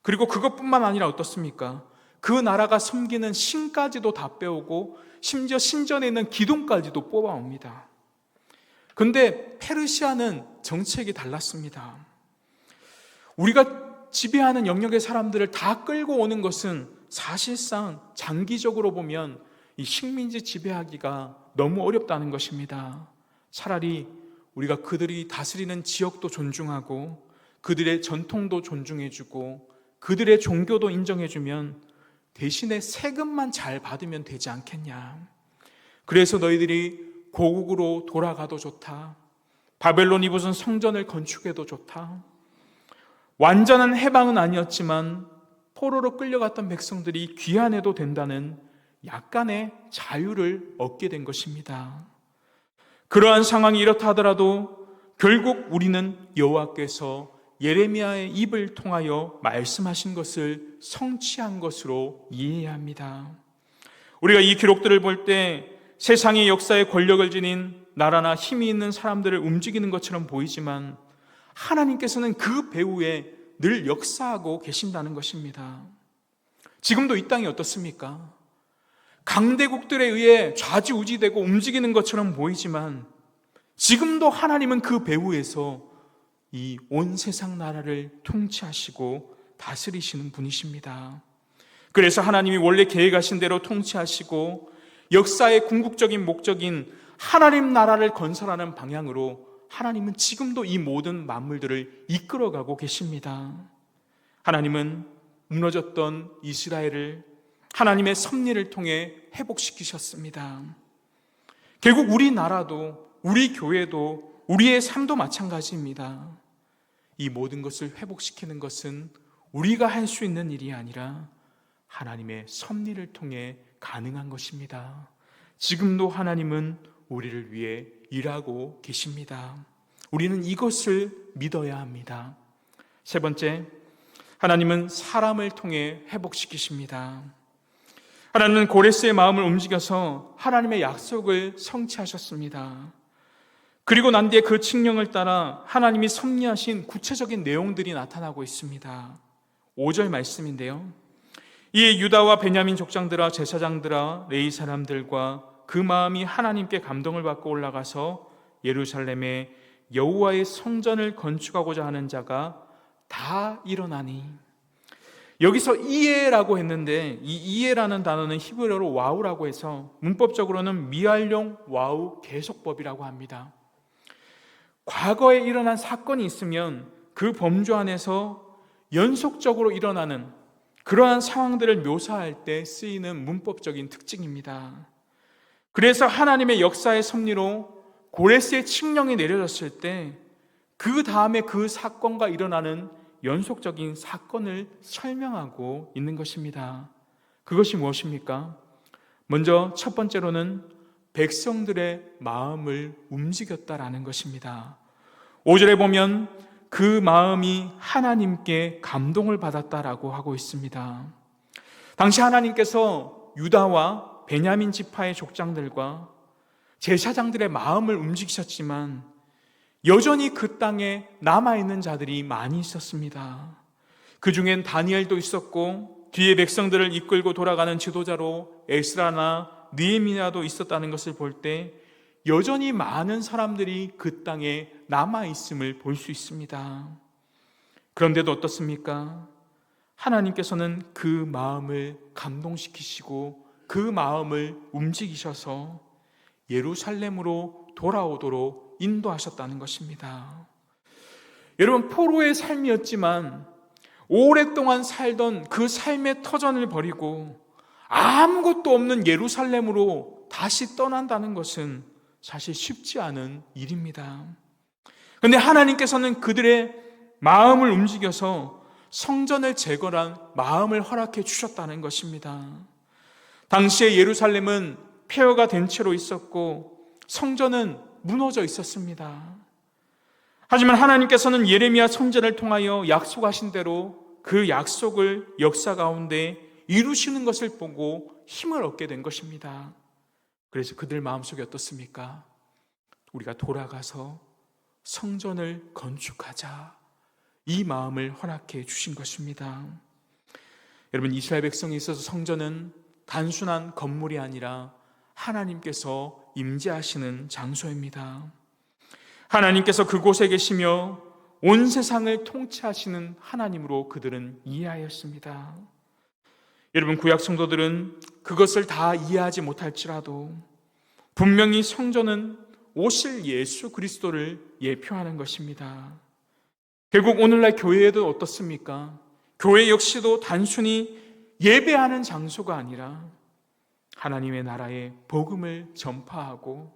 그리고 그것뿐만 아니라 어떻습니까? 그 나라가 섬기는 신까지도 다 빼오고 심지어 신전에 있는 기둥까지도 뽑아옵니다. 그런데 페르시아는 정책이 달랐습니다. 우리가 지배하는 영역의 사람들을 다 끌고 오는 것은 사실상 장기적으로 보면 이 식민지 지배하기가 너무 어렵다는 것입니다. 차라리 우리가 그들이 다스리는 지역도 존중하고 그들의 전통도 존중해주고 그들의 종교도 인정해주면 대신에 세금만 잘 받으면 되지 않겠냐. 그래서 너희들이 고국으로 돌아가도 좋다. 바벨론이 무슨 성전을 건축해도 좋다. 완전한 해방은 아니었지만 포로로 끌려갔던 백성들이 귀환해도 된다는 약간의 자유를 얻게 된 것입니다. 그러한 상황이 이렇다 하더라도 결국 우리는 여호와께서 예레미야의 입을 통하여 말씀하신 것을 성취한 것으로 이해해야 합니다. 우리가 이 기록들을 볼 때 세상의 역사에 권력을 지닌 나라나 힘이 있는 사람들을 움직이는 것처럼 보이지만 하나님께서는 그 배후에 늘 역사하고 계신다는 것입니다. 지금도 이 땅이 어떻습니까? 강대국들에 의해 좌지우지되고 움직이는 것처럼 보이지만 지금도 하나님은 그 배후에서 이 온 세상 나라를 통치하시고 다스리시는 분이십니다. 그래서 하나님이 원래 계획하신 대로 통치하시고 역사의 궁극적인 목적인 하나님 나라를 건설하는 방향으로 하나님은 지금도 이 모든 만물들을 이끌어가고 계십니다. 하나님은 무너졌던 이스라엘을 하나님의 섭리를 통해 회복시키셨습니다. 결국 우리나라도 우리 교회도 우리의 삶도 마찬가지입니다. 이 모든 것을 회복시키는 것은 우리가 할 수 있는 일이 아니라 하나님의 섭리를 통해 가능한 것입니다. 지금도 하나님은 우리를 위해 일하고 계십니다. 우리는 이것을 믿어야 합니다. 세 번째, 하나님은 사람을 통해 회복시키십니다. 하나님은 고레스의 마음을 움직여서 하나님의 약속을 성취하셨습니다. 그리고 난 뒤에 그 칙령을 따라 하나님이 섭리하신 구체적인 내용들이 나타나고 있습니다. 5절 말씀인데요. 이에 유다와 베냐민 족장들아 제사장들아 레위 사람들과 그 마음이 하나님께 감동을 받고 올라가서 예루살렘에 여호와의 성전을 건축하고자 하는 자가 다 일어나니. 여기서 이에라고 했는데 이 이에라는 단어는 히브리어로 와우라고 해서 문법적으로는 미완용 와우 계속법이라고 합니다. 과거에 일어난 사건이 있으면 그 범주 안에서 연속적으로 일어나는 그러한 상황들을 묘사할 때 쓰이는 문법적인 특징입니다. 그래서 하나님의 역사의 섭리로 고레스의 칙령이 내려졌을 때 그 다음에 그 사건과 일어나는 연속적인 사건을 설명하고 있는 것입니다. 그것이 무엇입니까? 먼저 첫 번째로는 백성들의 마음을 움직였다라는 것입니다. 5절에 보면 그 마음이 하나님께 감동을 받았다라고 하고 있습니다. 당시 하나님께서 유다와 베냐민 지파의 족장들과 제사장들의 마음을 움직이셨지만 여전히 그 땅에 남아있는 자들이 많이 있었습니다. 그 중엔 다니엘도 있었고 뒤에 백성들을 이끌고 돌아가는 지도자로 에스라나 느헤미야도 있었다는 것을 볼 때 여전히 많은 사람들이 그 땅에 남아있음을 볼 수 있습니다. 그런데도 어떻습니까? 하나님께서는 그 마음을 감동시키시고 그 마음을 움직이셔서 예루살렘으로 돌아오도록 인도하셨다는 것입니다. 여러분, 포로의 삶이었지만 오랫동안 살던 그 삶의 터전을 버리고 아무것도 없는 예루살렘으로 다시 떠난다는 것은 사실 쉽지 않은 일입니다. 그런데 하나님께서는 그들의 마음을 움직여서 성전을 재건한 마음을 허락해 주셨다는 것입니다. 당시에 예루살렘은 폐허가 된 채로 있었고 성전은 무너져 있었습니다. 하지만 하나님께서는 예레미야 선지자를 통하여 약속하신 대로 그 약속을 역사 가운데 이루시는 것을 보고 힘을 얻게 된 것입니다. 그래서 그들 마음속에 어떻습니까? 우리가 돌아가서 성전을 건축하자, 이 마음을 허락해 주신 것입니다. 여러분, 이스라엘 백성에 있어서 성전은 단순한 건물이 아니라 하나님께서 임재하시는 장소입니다. 하나님께서 그곳에 계시며 온 세상을 통치하시는 하나님으로 그들은 이해하였습니다. 여러분, 구약 성도들은 그것을 다 이해하지 못할지라도 분명히 성전은 오실 예수 그리스도를 예표하는 것입니다. 결국 오늘날 교회에도 어떻습니까? 교회 역시도 단순히 예배하는 장소가 아니라 하나님의 나라의 복음을 전파하고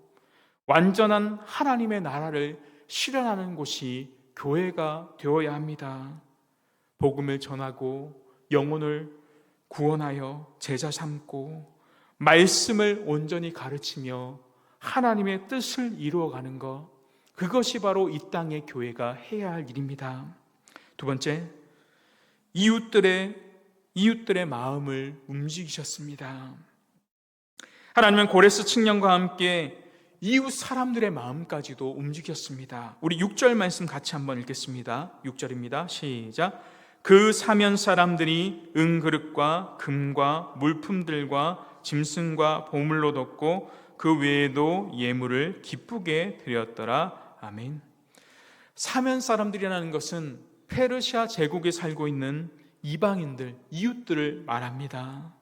완전한 하나님의 나라를 실현하는 곳이 교회가 되어야 합니다. 복음을 전하고 영혼을 구원하여 제자 삼고 말씀을 온전히 가르치며 하나님의 뜻을 이루어가는 것, 그것이 바로 이 땅의 교회가 해야 할 일입니다. 두 번째, 이웃들의 마음을 움직이셨습니다. 하나님은 고레스 칙령과 함께 이웃 사람들의 마음까지도 움직였습니다. 우리 6절 말씀 같이 한번 읽겠습니다. 6절입니다. 시작. 그 사면 사람들이 은그릇과 금과 물품들과 짐승과 보물로 덮고 그 외에도 예물을 기쁘게 드렸더라. 아멘. 사면 사람들이라는 것은 페르시아 제국에 살고 있는 이방인들, 이웃들을 말합니다.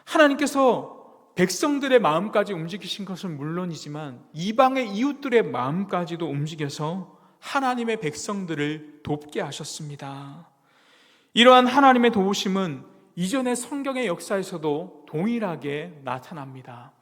하나님께서 백성들의 마음까지 움직이신 것은 물론이지만 이방의 이웃들의 마음까지도 움직여서 하나님의 백성들을 돕게 하셨습니다. 이러한 하나님의 도우심은 이전의 성경의 역사에서도 동일하게 나타납니다.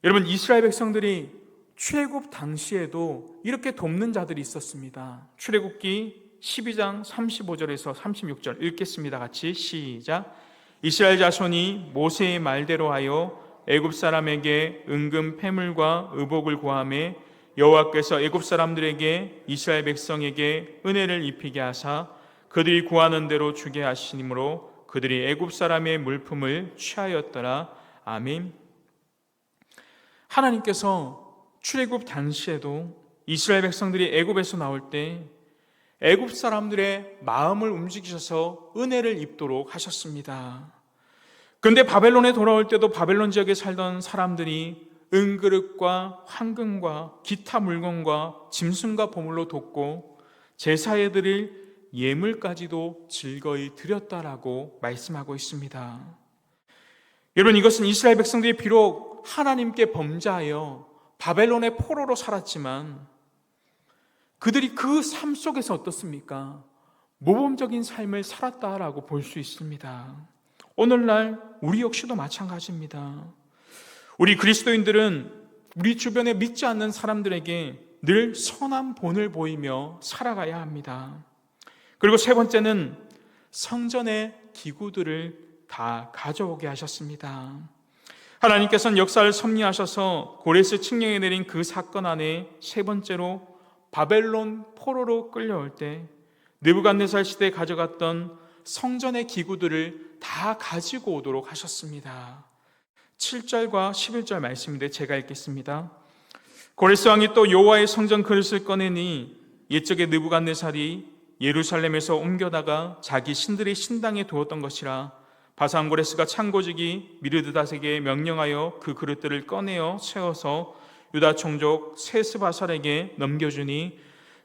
여러분, 이스라엘 백성들이 출애굽 당시에도 이렇게 돕는 자들이 있었습니다. 출애굽기 12장 35절에서 36절 읽겠습니다. 같이 시작. 이스라엘 자손이 모세의 말대로 하여 애굽 사람에게 은금 패물과 의복을 구하매 여호와께서 애굽 사람들에게 이스라엘 백성에게 은혜를 입히게 하사 그들이 구하는 대로 주게 하시므로 그들이 애굽 사람의 물품을 취하였더라. 아멘. 하나님께서 출애굽 당시에도 이스라엘 백성들이 애굽에서 나올 때 애굽 사람들의 마음을 움직이셔서 은혜를 입도록 하셨습니다. 그런데 바벨론에 돌아올 때도 바벨론 지역에 살던 사람들이 은그릇과 황금과 기타 물건과 짐승과 보물로 돕고 제사에 드릴 예물까지도 즐거이 드렸다라고 말씀하고 있습니다. 여러분, 이것은 이스라엘 백성들이 비록 하나님께 범죄하여 바벨론의 포로로 살았지만 그들이 그 삶 속에서 어떻습니까? 모범적인 삶을 살았다라고 볼 수 있습니다. 오늘날 우리 역시도 마찬가지입니다. 우리 그리스도인들은 우리 주변에 믿지 않는 사람들에게 늘 선한 본을 보이며 살아가야 합니다. 그리고 세 번째는 성전의 기구들을 다 가져오게 하셨습니다. 하나님께서는 역사를 섭리하셔서 고레스 칙령에 내린 그 사건 안에 세 번째로 바벨론 포로로 끌려올 때 느부갓네살 시대에 가져갔던 성전의 기구들을 다 가지고 오도록 하셨습니다. 7절과 11절 말씀인데 제가 읽겠습니다. 고레스 왕이 또 여호와의 성전 그릇을 꺼내니 옛적에 느부갓네살이 예루살렘에서 옮겨다가 자기 신들의 신당에 두었던 것이라 바산 고레스가 창고지기 미르드닷에게 명령하여 그 그릇들을 꺼내어 세워서 유다 총족 세스바살에게 넘겨주니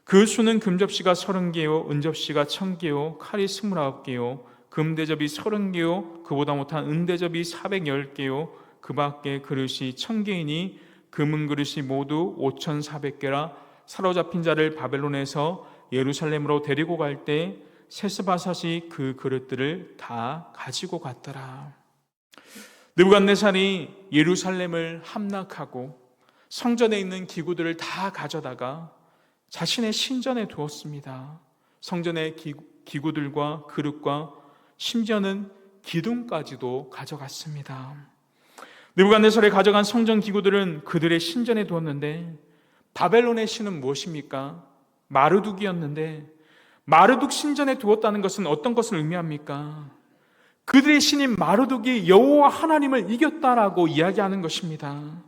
그 수는 금접시가 30개요 은접시가 1000개요 칼이 29개요 금대접이 30개요 그보다 못한 은대접이 410개요 그 밖에 그릇이 1000개이니 금은 그릇이 모두 5400개라 사로잡힌 자를 바벨론에서 예루살렘으로 데리고 갈 때 세스바삿이 그 그릇들을 다 가지고 갔더라. 느부갓네살이 예루살렘을 함락하고 성전에 있는 기구들을 다 가져다가 자신의 신전에 두었습니다. 성전의 기구들과 그릇과 심지어는 기둥까지도 가져갔습니다. 느부갓네살이 가져간 성전 기구들은 그들의 신전에 두었는데 바벨론의 신은 무엇입니까? 마르둑이었는데 마르둑 신전에 두었다는 것은 어떤 것을 의미합니까? 그들의 신인 마르독이 여호와 하나님을 이겼다라고 이야기하는 것입니다.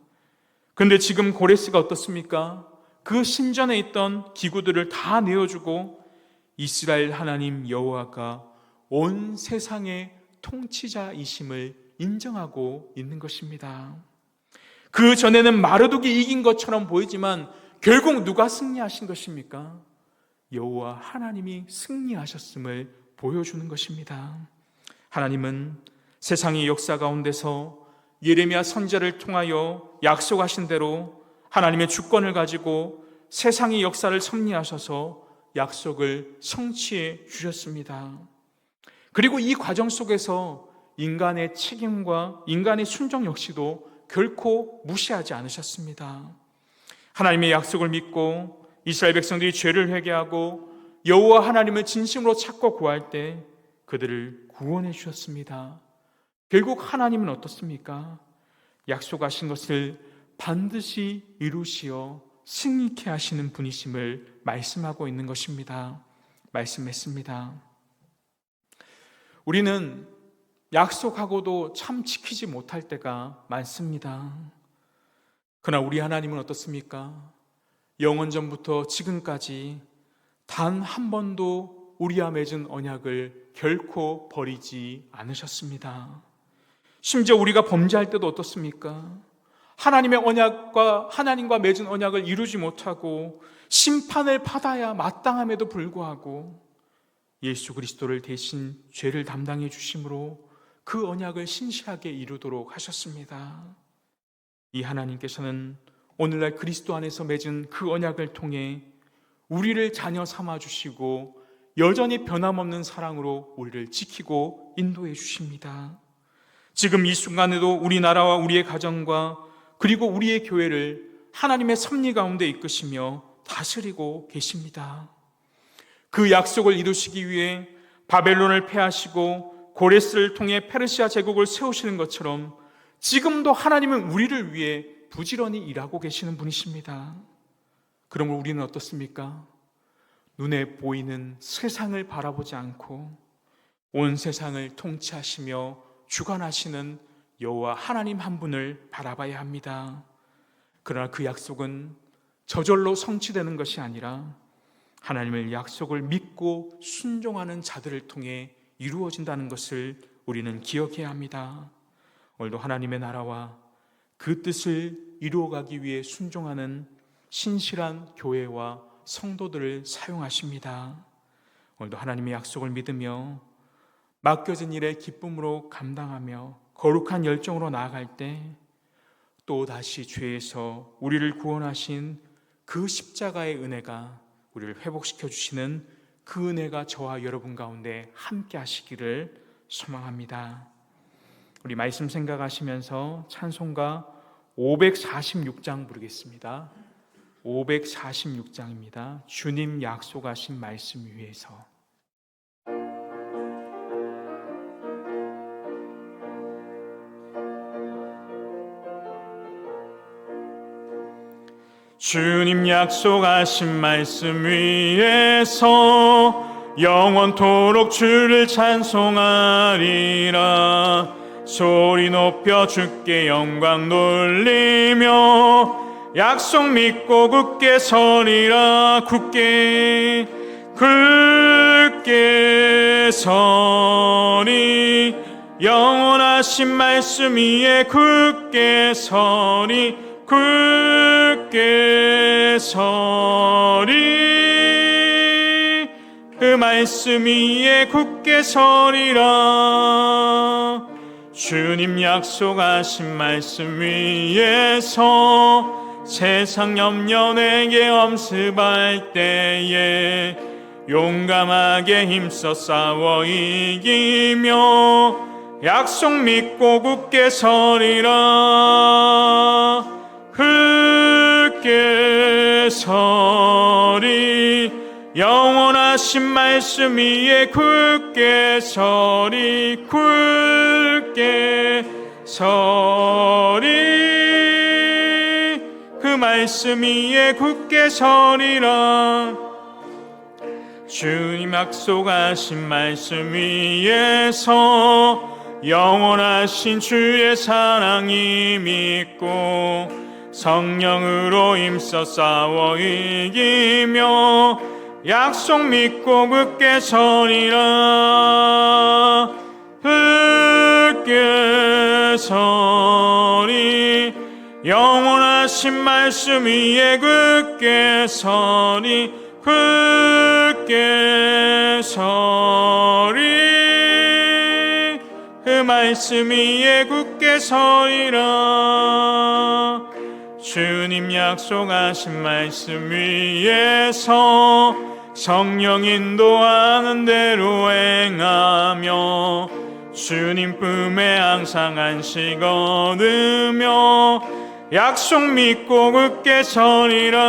그런데 지금 고레스가 어떻습니까? 그 신전에 있던 기구들을 다 내어주고 이스라엘 하나님 여호와가 온 세상의 통치자이심을 인정하고 있는 것입니다. 그 전에는 마르독이 이긴 것처럼 보이지만 결국 누가 승리하신 것입니까? 여호와 하나님이 승리하셨음을 보여주는 것입니다. 하나님은 세상의 역사 가운데서 예레미야 선지자를 통하여 약속하신 대로 하나님의 주권을 가지고 세상의 역사를 섭리하셔서 약속을 성취해 주셨습니다. 그리고 이 과정 속에서 인간의 책임과 인간의 순종 역시도 결코 무시하지 않으셨습니다. 하나님의 약속을 믿고 이스라엘 백성들이 죄를 회개하고 여호와 하나님을 진심으로 찾고 구할 때 그들을 구원해 주셨습니다. 결국 하나님은 어떻습니까? 약속하신 것을 반드시 이루시어 승리케 하시는 분이심을 말씀하고 있는 것입니다. 말씀했습니다. 우리는 약속하고도 참 지키지 못할 때가 많습니다. 그러나 우리 하나님은 어떻습니까? 영원전부터 지금까지 단 한 번도 우리와 맺은 언약을 결코 버리지 않으셨습니다. 심지어 우리가 범죄할 때도 어떻습니까? 하나님과 맺은 언약을 이루지 못하고 심판을 받아야 마땅함에도 불구하고 예수 그리스도를 대신 죄를 담당해 주심으로 그 언약을 신실하게 이루도록 하셨습니다. 이 하나님께서는 오늘날 그리스도 안에서 맺은 그 언약을 통해 우리를 자녀 삼아 주시고 여전히 변함없는 사랑으로 우리를 지키고 인도해 주십니다. 지금 이 순간에도 우리나라와 우리의 가정과 그리고 우리의 교회를 하나님의 섭리 가운데 이끄시며 다스리고 계십니다. 그 약속을 이루시기 위해 바벨론을 패하시고 고레스를 통해 페르시아 제국을 세우시는 것처럼 지금도 하나님은 우리를 위해 부지런히 일하고 계시는 분이십니다. 그러면 우리는 어떻습니까? 눈에 보이는 세상을 바라보지 않고 온 세상을 통치하시며 주관하시는 여호와 하나님 한 분을 바라봐야 합니다. 그러나 그 약속은 저절로 성취되는 것이 아니라 하나님의 약속을 믿고 순종하는 자들을 통해 이루어진다는 것을 우리는 기억해야 합니다. 오늘도 하나님의 나라와 그 뜻을 이루어가기 위해 순종하는 신실한 교회와 성도들을 사용하십니다. 오늘도 하나님의 약속을 믿으며 맡겨진 일에 기쁨으로 감당하며 거룩한 열정으로 나아갈 때 또다시 죄에서 우리를 구원하신 그 십자가의 은혜가 우리를 회복시켜 주시는 그 은혜가 저와 여러분 가운데 함께 하시기를 소망합니다. 우리 말씀 생각하시면서 찬송가 546장 부르겠습니다. 546장입니다. 주님 약속하신 말씀 위에서. 주님 약속하신 말씀 위에서 영원토록 주를 찬송하리라. 소리 높여 주께 영광 돌리며 약속 믿고 굳게 서리라. 굳게 서리. 영원하신 말씀 위에 굳게 서리. 굳게 서리. 그 말씀 위에 굳게 서리라. 주님 약속하신 말씀 위에서 세상 염려 내게 엄습할 때에 용감하게 힘써 싸워 이기며 약속 믿고 굳게 서리라. 굳게 서리. 영원하신 말씀 위에 굳게 서리. 굳게 서리. 그 말씀 위에 굳게 서리라. 주님 약속하신 말씀 위에서 영원하신 주의 사랑이 믿고 성령으로 힘써 싸워 이기며 약속 믿고 굳게 서리라. 굳게 서리 영원하신 말씀 위에 굳게 서리 굳게 서리 그 말씀 위에 굳게 서리라. 주님 약속하신 말씀 위에서 성령 인도하는 대로 행하며 주님 품에 항상 안식 얻으며 약속 믿고 굳게 서리라.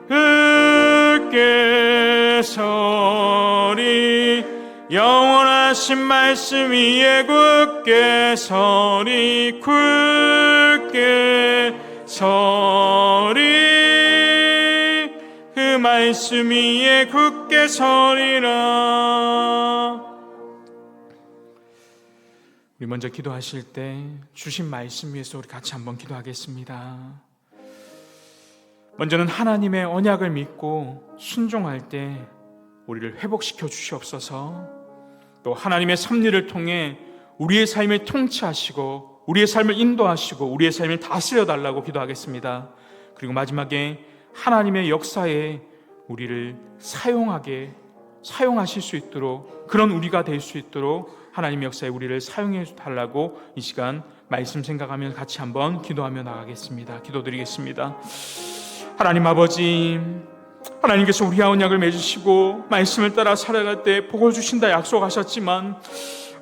굳게 서리 영원하신 말씀 위에 굳게 서리 굳게 서리 그 말씀 위에 굳게 서리라. 우리 먼저 기도하실 때 주신 말씀 위해서 우리 같이 한번 기도하겠습니다. 먼저는 하나님의 언약을 믿고 순종할 때 우리를 회복시켜 주시옵소서. 또 하나님의 섭리를 통해 우리의 삶을 통치하시고 우리의 삶을 인도하시고 우리의 삶을 다스려 달라고 기도하겠습니다. 그리고 마지막에 하나님의 역사에 우리를 사용하실 수 있도록, 그런 우리가 될 수 있도록 하나님의 역사에 우리를 사용해 달라고 이 시간 말씀 생각하며 같이 한번 기도하며 나가겠습니다. 기도드리겠습니다. 하나님 아버지, 하나님께서 우리와 언약을 맺으시고 말씀을 따라 살아갈 때 복을 주신다 약속하셨지만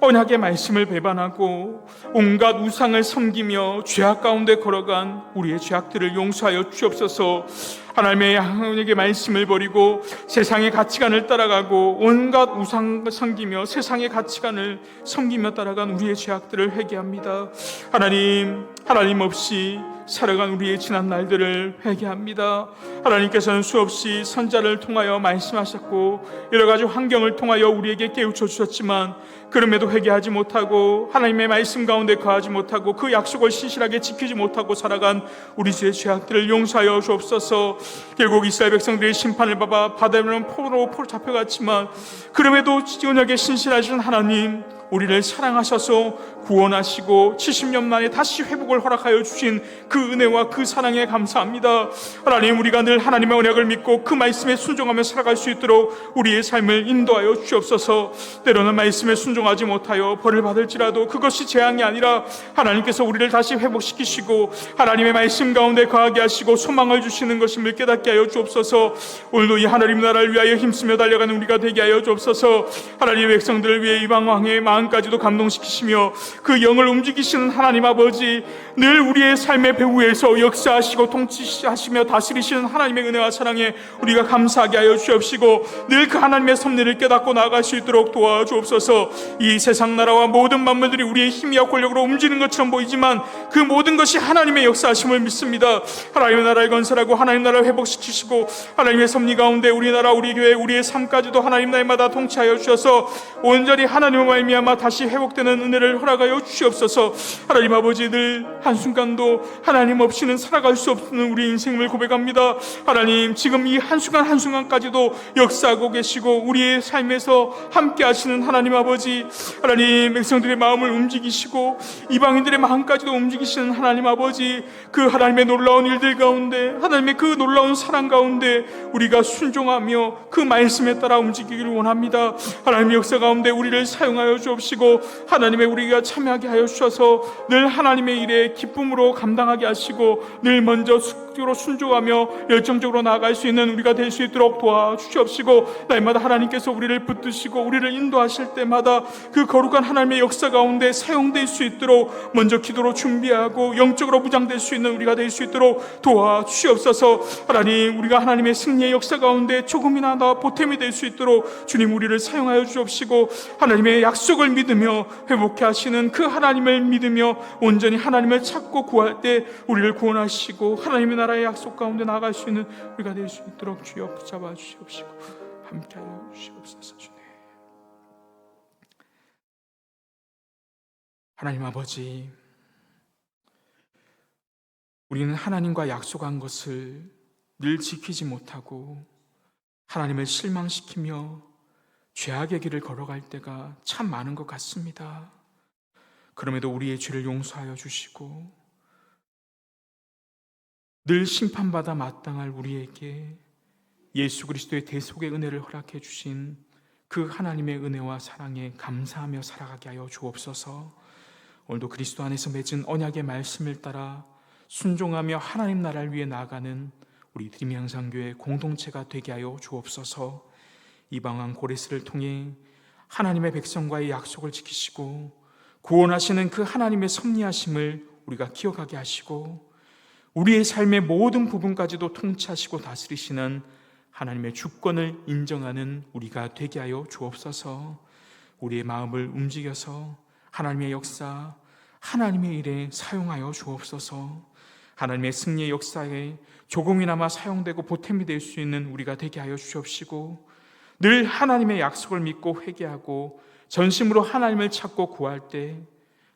언약의 말씀을 배반하고 온갖 우상을 섬기며 죄악 가운데 걸어간 우리의 죄악들을 용서하여 주옵소서. 하나님의 언약의 말씀을 버리고 세상의 가치관을 따라가고 온갖 우상을 섬기며 세상의 가치관을 섬기며 따라간 우리의 죄악들을 회개합니다. 하나님 없이 살아간 우리의 지난 날들을 회개합니다. 하나님께서는 수없이 선자를 통하여 말씀하셨고 여러 가지 환경을 통하여 우리에게 깨우쳐 주셨지만 그럼에도 회개하지 못하고 하나님의 말씀 가운데 거하지 못하고 그 약속을 신실하게 지키지 못하고 살아간 우리 주의 죄악들을 용서하여 주옵소서. 결국 이스라엘 백성들이 심판을 받아 바벨론 포로 잡혀갔지만 그럼에도 언약에 신실하신 하나님, 우리를 사랑하셔서 구원하시고 70년 만에 다시 회복을 허락하여 주신 그 은혜와 그 사랑에 감사합니다. 하나님, 우리가 늘 하나님의 언약을 믿고 그 말씀에 순종하며 살아갈 수 있도록 우리의 삶을 인도하여 주옵소서. 때로는 말씀에 순종하지 못하여 벌을 받을지라도 그것이 재앙이 아니라 하나님께서 우리를 다시 회복시키시고 하나님의 말씀 가운데 거하게 하시고 소망을 주시는 것임을 깨닫게 하여 주옵소서. 오늘도 이 하나님 나라를 위하여 힘쓰며 달려가는 우리가 되게 하여 주옵소서. 하나님의 백성들을 위해 이방 왕의 마음까지도 감동시키시며 그 영을 움직이시는 하나님 아버지, 늘 우리의 삶의 배후에서 역사하시고 통치하시며 다스리시는 하나님의 은혜와 사랑에 우리가 감사하게 하여 주옵시고 늘 그 하나님의 섭리를 깨닫고 나아갈 수 있도록 도와주옵소서. 이 세상 나라와 모든 만물들이 우리의 힘이와 권력으로 움직이는 것처럼 보이지만 그 모든 것이 하나님의 역사하심을 믿습니다. 하나님의 나라를 건설하고 하나님 나라를 회복시키시고 하나님의 섭리 가운데 우리나라, 우리 교회, 우리의 삶까지도 하나님 날마다 통치하여 주셔서 온전히 하나님의 말미암아 다시 회복되는 은혜를 허락하여 주시옵소서. 하나님 아버지, 늘 한순간도 하나님 없이는 살아갈 수 없는 우리 인생을 고백합니다. 하나님, 지금 이 한순간 한순간까지도 역사하고 계시고 우리의 삶에서 함께 하시는 하나님 아버지, 하나님 백성들의 마음을 움직이시고 이방인들의 마음까지도 움직이시는 하나님 아버지, 그 하나님의 놀라운 일들 가운데, 하나님의 그 놀라운 사랑 가운데 우리가 순종하며 그 말씀에 따라 움직이기를 원합니다. 하나님의 역사 가운데 우리를 사용하여 주옵시고 하나님의 우리가 참여하게 하여 주셔서 늘 하나님의 일에 기쁨으로 감당하게 하시고 늘 먼저 적극적으로 순종하며 열정적으로 나아갈 수 있는 우리가 될 수 있도록 도와주시옵시고 날마다 하나님께서 우리를 붙드시고 우리를 인도하실 때마다 그 거룩한 하나님의 역사 가운데 사용될 수 있도록 먼저 기도로 준비하고 영적으로 무장될 수 있는 우리가 될 수 있도록 도와주시옵소서. 하나님, 우리가 하나님의 승리의 역사 가운데 조금이나 더 보탬이 될 수 있도록 주님 우리를 사용하여 주옵시고 하나님의 약속을 믿으며 회복해 하시는 그 하나님을 믿으며 온전히 하나님을 찾고 구할 때 우리를 구원하시고 하나님의 나라의 약속 가운데 나아갈 수 있는 우리가 될 수 있도록 주여 붙잡아 주시옵시고 함께하여 주시옵소서. 주님, 하나님 아버지, 우리는 하나님과 약속한 것을 늘 지키지 못하고 하나님을 실망시키며 죄악의 길을 걸어갈 때가 참 많은 것 같습니다. 그럼에도 우리의 죄를 용서하여 주시고 늘 심판받아 마땅할 우리에게 예수 그리스도의 대속의 은혜를 허락해 주신 그 하나님의 은혜와 사랑에 감사하며 살아가게 하여 주옵소서. 오늘도 그리스도 안에서 맺은 언약의 말씀을 따라 순종하며 하나님 나라를 위해 나아가는 우리 드림향상교회 공동체가 되게 하여 주옵소서. 이방왕 고레스를 통해 하나님의 백성과의 약속을 지키시고 구원하시는 그 하나님의 섭리하심을 우리가 기억하게 하시고 우리의 삶의 모든 부분까지도 통치하시고 다스리시는 하나님의 주권을 인정하는 우리가 되게 하여 주옵소서. 우리의 마음을 움직여서 하나님의 역사, 하나님의 일에 사용하여 주옵소서. 하나님의 승리의 역사에 조금이나마 사용되고 보탬이 될 수 있는 우리가 되게 하여 주옵시고 늘 하나님의 약속을 믿고 회개하고 전심으로 하나님을 찾고 구할 때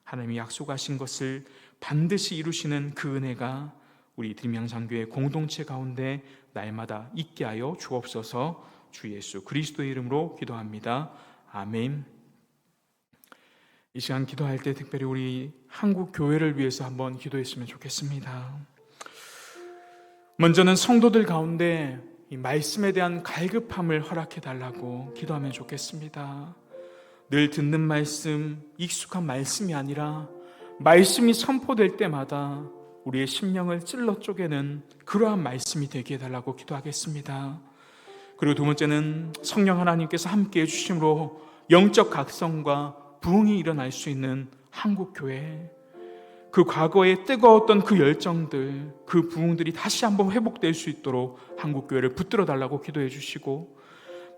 하나님이 약속하신 것을 반드시 이루시는 그 은혜가 우리 드림향상교회 공동체 가운데 날마다 있게 하여 주옵소서. 주 예수 그리스도의 이름으로 기도합니다. 아멘. 이 시간 기도할 때 특별히 우리 한국 교회를 위해서 한번 기도했으면 좋겠습니다. 먼저는 성도들 가운데 이 말씀에 대한 갈급함을 허락해 달라고 기도하면 좋겠습니다. 늘 듣는 말씀, 익숙한 말씀이 아니라 말씀이 선포될 때마다 우리의 심령을 찔러 쪼개는 그러한 말씀이 되게 해달라고 기도하겠습니다. 그리고 두 번째는 성령 하나님께서 함께해 주심으로 영적 각성과 부흥이 일어날 수 있는 한국교회, 그 과거에 뜨거웠던 그 열정들, 그 부흥들이 다시 한번 회복될 수 있도록 한국교회를 붙들어 달라고 기도해 주시고,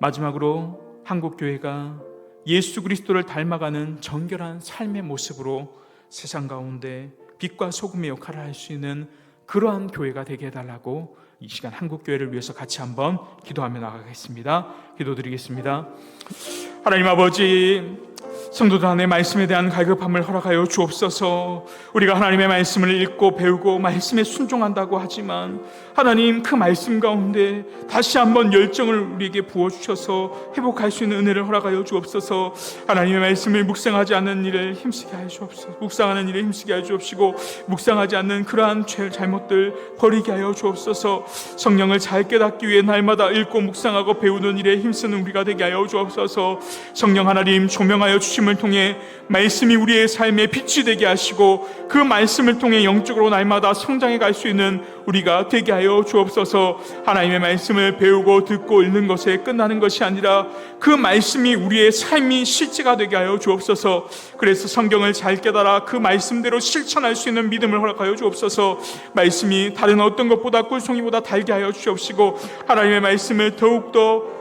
마지막으로 한국교회가 예수 그리스도를 닮아가는 정결한 삶의 모습으로 세상 가운데 빛과 소금의 역할을 할 수 있는 그러한 교회가 되게 해달라고 이 시간 한국교회를 위해서 같이 한번 기도하며 나가겠습니다. 기도드리겠습니다. 하나님 아버지, 성도들 안에 말씀에 대한 갈급함을 허락하여 주옵소서. 우리가 하나님의 말씀을 읽고 배우고 말씀에 순종한다고 하지만 하나님, 그 말씀 가운데 다시 한번 열정을 우리에게 부어주셔서 회복할 수 있는 은혜를 허락하여 주옵소서. 하나님의 말씀을 묵상하지 않는 일을 힘쓰게 하여 주옵소서. 묵상하는 일에 힘쓰게 하여 주옵시고, 묵상하지 않는 그러한 죄 잘못들 버리게 하여 주옵소서. 성령을 잘 깨닫기 위해 날마다 읽고 묵상하고 배우는 일에 힘쓰는 우리가 되게 하여 주옵소서. 성령 하나님, 조명하여 주심을 통해 말씀이 우리의 삶에 빛이 되게 하시고 그 말씀을 통해 영적으로 날마다 성장해 갈 수 있는 우리가 되게 하여 주옵소서. 하나님의 말씀을 배우고 듣고 읽는 것에 끝나는 것이 아니라 그 말씀이 우리의 삶이 실제가 되게 하여 주옵소서. 그래서 성경을 잘 깨달아 그 말씀대로 실천할 수 있는 믿음을 허락하여 주옵소서. 말씀이 다른 어떤 것보다 꿀송이보다 달게 하여 주옵시고, 하나님의 말씀을 더욱더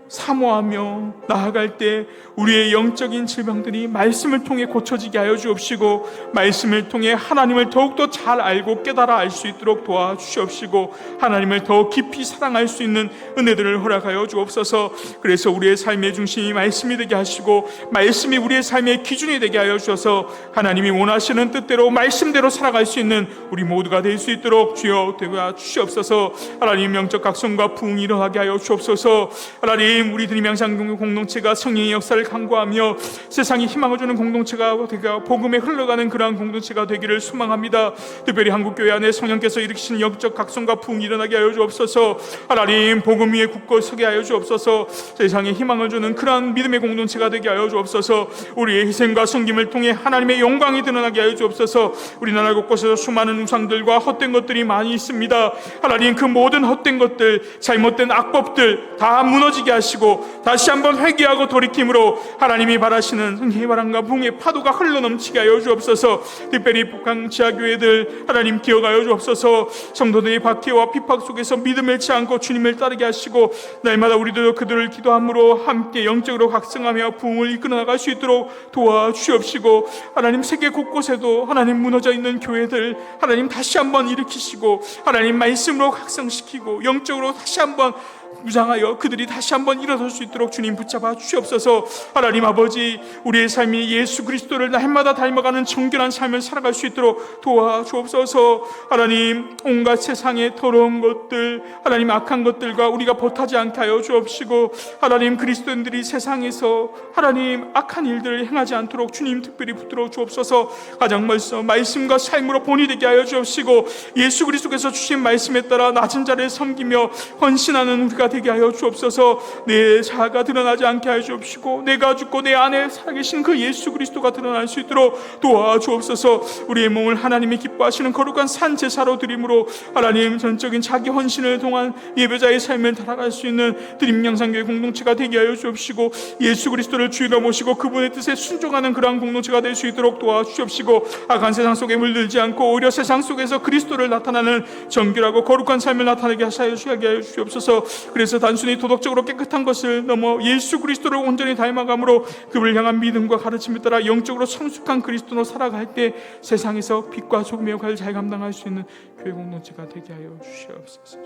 사모하며 나아갈 때 우리의 영적인 질병들이 말씀을 통해 고쳐지게 하여 주옵시고, 말씀을 통해 하나님을 더욱더 잘 알고 깨달아 알 수 있도록 도와주시옵시고, 하나님을 더 깊이 사랑할 수 있는 은혜들을 허락하여 주옵소서. 그래서 우리의 삶의 중심이 말씀이 되게 하시고 말씀이 우리의 삶의 기준이 되게 하여 주셔서 하나님이 원하시는 뜻대로 말씀대로 살아갈 수 있는 우리 모두가 될 수 있도록 주여 되어 주시옵소서. 하나님, 영적 각성과 부흥이 일어나게 하여 주옵소서. 하나님, 우리 드림향상교회 공동체가 성령의 역사를 간구하며 세상에 희망을 주는 공동체가 되고 복음에 흘러가는 그러한 공동체가 되기를 소망합니다. 특별히 한국교회 안에 성령께서 일으키신 영적 각성과 부흥이 일어나게 하여 주옵소서. 하나님, 복음 위에 굳고 서게 하여 주옵소서. 세상에 희망을 주는 그러한 믿음의 공동체가 되게 하여 주옵소서. 우리의 희생과 섬김을 통해 하나님의 영광이 드러나게 하여 주옵소서. 우리나라 곳곳에서 수많은 우상들과 헛된 것들이 많이 있습니다. 하나님, 그 모든 헛된 것들, 잘못된 악법들 다 무너지게 하시고 하시고 다시 한번 회개하고 돌이킴으로 하나님이 바라시는 해바람과 붕의 파도가 흘러넘치게 하여 주옵소서. 특별히 북한 지하교회들 하나님 기억하여 주옵소서. 성도들의 박해와 핍박 속에서 믿음을 잃지 않고 주님을 따르게 하시고 날마다 우리도 그들을 기도함으로 함께 영적으로 각성하며 부흥을 이끌어 나갈 수 있도록 도와주옵시고, 하나님 세계 곳곳에도 하나님 무너져 있는 교회들 하나님 다시 한번 일으키시고 하나님 말씀으로 각성시키고 영적으로 다시 한번 무장하여 그들이 다시 한번 일어설 수 있도록 주님 붙잡아 주옵소서. 하나님 아버지, 우리의 삶이 예수 그리스도를 날마다 닮아가는 정결한 삶을 살아갈 수 있도록 도와주옵소서. 하나님, 온갖 세상의 더러운 것들, 하나님 악한 것들과 우리가 벗하지 않게 하여 주옵시고, 하나님 그리스도인들이 세상에서 하나님 악한 일들을 행하지 않도록 주님 특별히 붙들어 주옵소서. 가장 먼저 말씀과 삶으로 본이 되게 하여 주옵시고, 예수 그리스도께서 주신 말씀에 따라 낮은 자를 섬기며 헌신하는 우리가 되게 하여 주옵소서. 내 자아가 드러나지 않게 하여 주옵시고 내가 죽고 내 안에 살아계신 그 예수 그리스도가 드러날 수 있도록 도와주옵소서. 우리의 몸을 하나님이 기뻐하시는 거룩한 산 제사로 드림으로 하나님 전적인 자기 헌신을 통한 예배자의 삶을 살아갈 수 있는 드림양상교회 공동체가 되게 하여 주옵시고, 예수 그리스도를 주인으로 모시고 그분의 뜻에 순종하는 그러한 공동체가 될 수 있도록 도와주옵시고, 악한 세상 속에 물들지 않고 오히려 세상 속에서 그리스도를 나타나는 정결하고 거룩한 삶을 나타내게 하여 주옵소서. 그래서 단순히 도덕적으로 깨끗한 것을 넘어 예수 그리스도를 온전히 닮아감으로 그를 향한 믿음과 가르침에 따라 영적으로 성숙한 그리스도로 살아갈 때 세상에서 빛과 소금의 역할을 잘 감당할 수 있는 교회 공동체가 되게 하여 주시옵소서.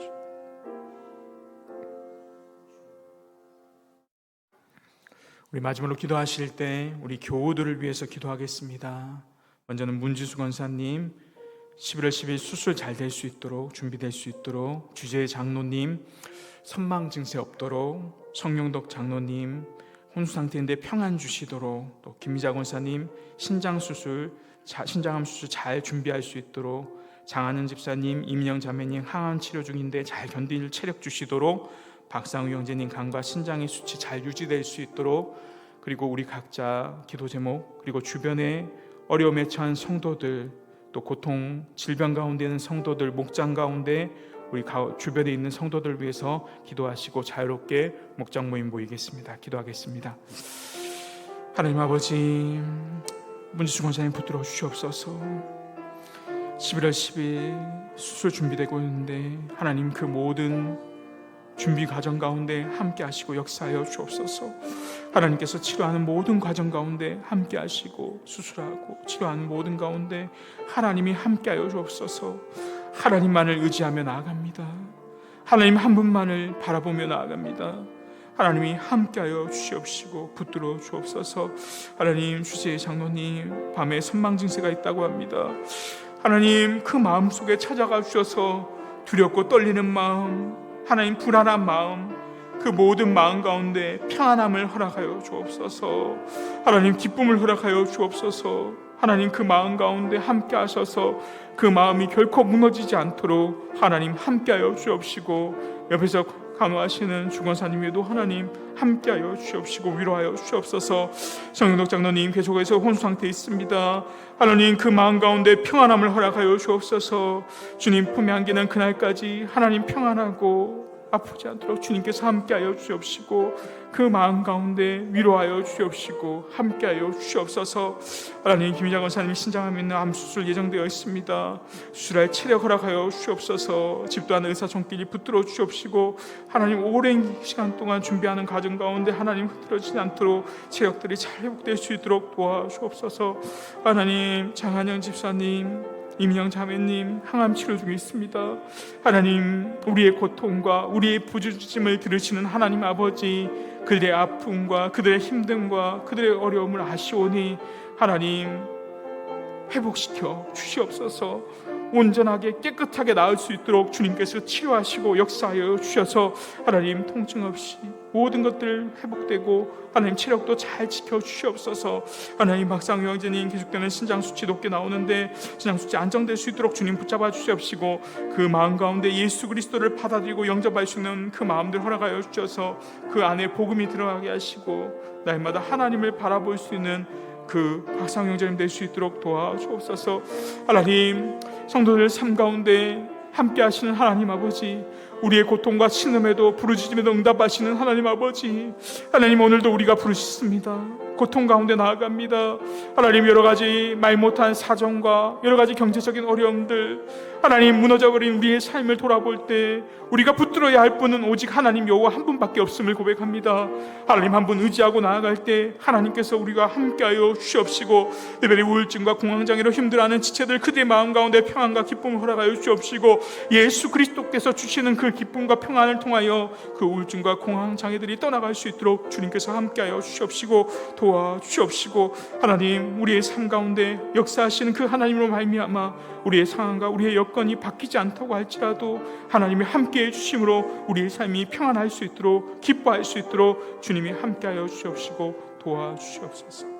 우리 마지막으로 기도하실 때 우리 교우들을 위해서 기도하겠습니다. 먼저는 문지수 권사님 11월 10일 수술 잘 될 수 있도록 준비될 수 있도록, 주재 장로님 선망 증세 없도록, 성령덕 장로님 혼수 상태인데 평안 주시도록, 또 김미자 권사님 신장암 수술 잘 준비할 수 있도록, 장하는 집사님, 이민영 자매님 항암 치료 중인데 잘 견딜 체력 주시도록, 박상우 형제님 간과 신장의 수치 잘 유지될 수 있도록, 그리고 우리 각자 기도 제목, 그리고 주변에 어려움에 처한 성도들, 또 고통 질병 가운데 있는 성도들, 목장 가운데 우리 주변에 있는 성도들 위해서 기도하시고 자유롭게 목장 모임 모이겠습니다. 기도하겠습니다. 하나님 아버지, 문지수 권사님 붙들어 주시옵소서. 11월 10일 수술 준비되고 있는데 하나님 그 모든 준비 과정 가운데 함께 하시고 역사하여 주옵소서. 하나님께서 치료하는 모든 과정 가운데 함께 하시고 수술하고 치료하는 모든 가운데 하나님이 함께 하여 주옵소서. 하나님만을 의지하며 나아갑니다. 하나님 한 분만을 바라보며 나아갑니다. 하나님이 함께하여 주시옵시고 붙들어 주옵소서. 하나님, 주재 장로님 밤에 선망 증세가 있다고 합니다. 하나님, 그 마음속에 찾아가 주셔서 두렵고 떨리는 마음, 하나님 불안한 마음, 그 모든 마음 가운데 평안함을 허락하여 주옵소서. 하나님 기쁨을 허락하여 주옵소서. 하나님 그 마음 가운데 함께 하셔서 그 마음이 결코 무너지지 않도록 하나님 함께하여 주옵시고, 옆에서 간호하시는 주권사님에도 하나님 함께하여 주옵시고 위로하여 주옵소서. 성령덕 장로님 계속해서 혼수 상태에 있습니다. 하나님 그 마음 가운데 평안함을 허락하여 주옵소서. 주님 품에 안기는 그날까지 하나님 평안하고 아프지 않도록 주님께서 함께하여 주옵시고 그 마음 가운데 위로하여 주옵시고 함께하여 주옵소서. 하나님, 김희자 권사님이 신장암에 있는 암 수술 예정되어 있습니다. 수술할 체력 허락하여 주옵소서. 집도하는 의사 손길이 붙들어 주옵시고 하나님 오랜 시간 동안 준비하는 과정 가운데 하나님 흐트러지지 않도록 체력들이 잘 회복될 수 있도록 도와주옵소서. 하나님, 장한영 집사님, 이민영 자매님 항암 치료 중에 있습니다. 하나님, 우리의 고통과 우리의 부르짖음을 들으시는 하나님 아버지, 그들의 아픔과 그들의 힘듦과 그들의 어려움을 아시오니 하나님 회복시켜 주시옵소서. 온전하게 깨끗하게 나을 수 있도록 주님께서 치료하시고 역사하여 주셔서 하나님 통증 없이 모든 것들 회복되고 하나님 체력도 잘 지켜 주시옵소서. 하나님, 박상우 형제님 계속되는 신장 수치 높게 나오는데 신장 수치 안정될 수 있도록 주님 붙잡아 주시옵시고 그 마음 가운데 예수 그리스도를 받아들이고 영접할 수 있는 그 마음들 허락하여 주셔서 그 안에 복음이 들어가게 하시고 날마다 하나님을 바라볼 수 있는 그 박상우 형제님 될 수 있도록 도와주옵소서. 하나님, 성도들 삶 가운데 함께 하시는 하나님 아버지, 우리의 고통과 신음에도 부르짖음에도 응답하시는 하나님 아버지, 하나님 오늘도 우리가 부르짖습니다. 고통 가운데 나아갑니다. 하나님, 여러 가지 말 못한 사정과 여러 가지 경제적인 어려움들, 하나님 무너져버린 우리의 삶을 돌아볼 때 우리가 붙들어야 할 분은 오직 하나님 여호와 한 분밖에 없음을 고백합니다. 하나님 한 분 의지하고 나아갈 때 하나님께서 우리가 함께하여 주시옵시고, 특별히 우울증과 공황장애로 힘들어하는 지체들 그들의 마음 가운데 평안과 기쁨을 허락하여 주시옵시고, 예수 그리스도께서 주시는 그 기쁨과 평안을 통하여 그 우울증과 공황장애들이 떠나갈 수 있도록 주님께서 함께하여 주시옵시고 도와주시옵시고, 하나님 우리의 삶 가운데 역사하시는 그 하나님으로 말미암아 우리의 상황과 우리의 여건이 바뀌지 않다고 할지라도 하나님이 함께해 주심으로 우리의 삶이 평안할 수 있도록 기뻐할 수 있도록 주님이 함께하여 주시옵시고 도와주시옵소서.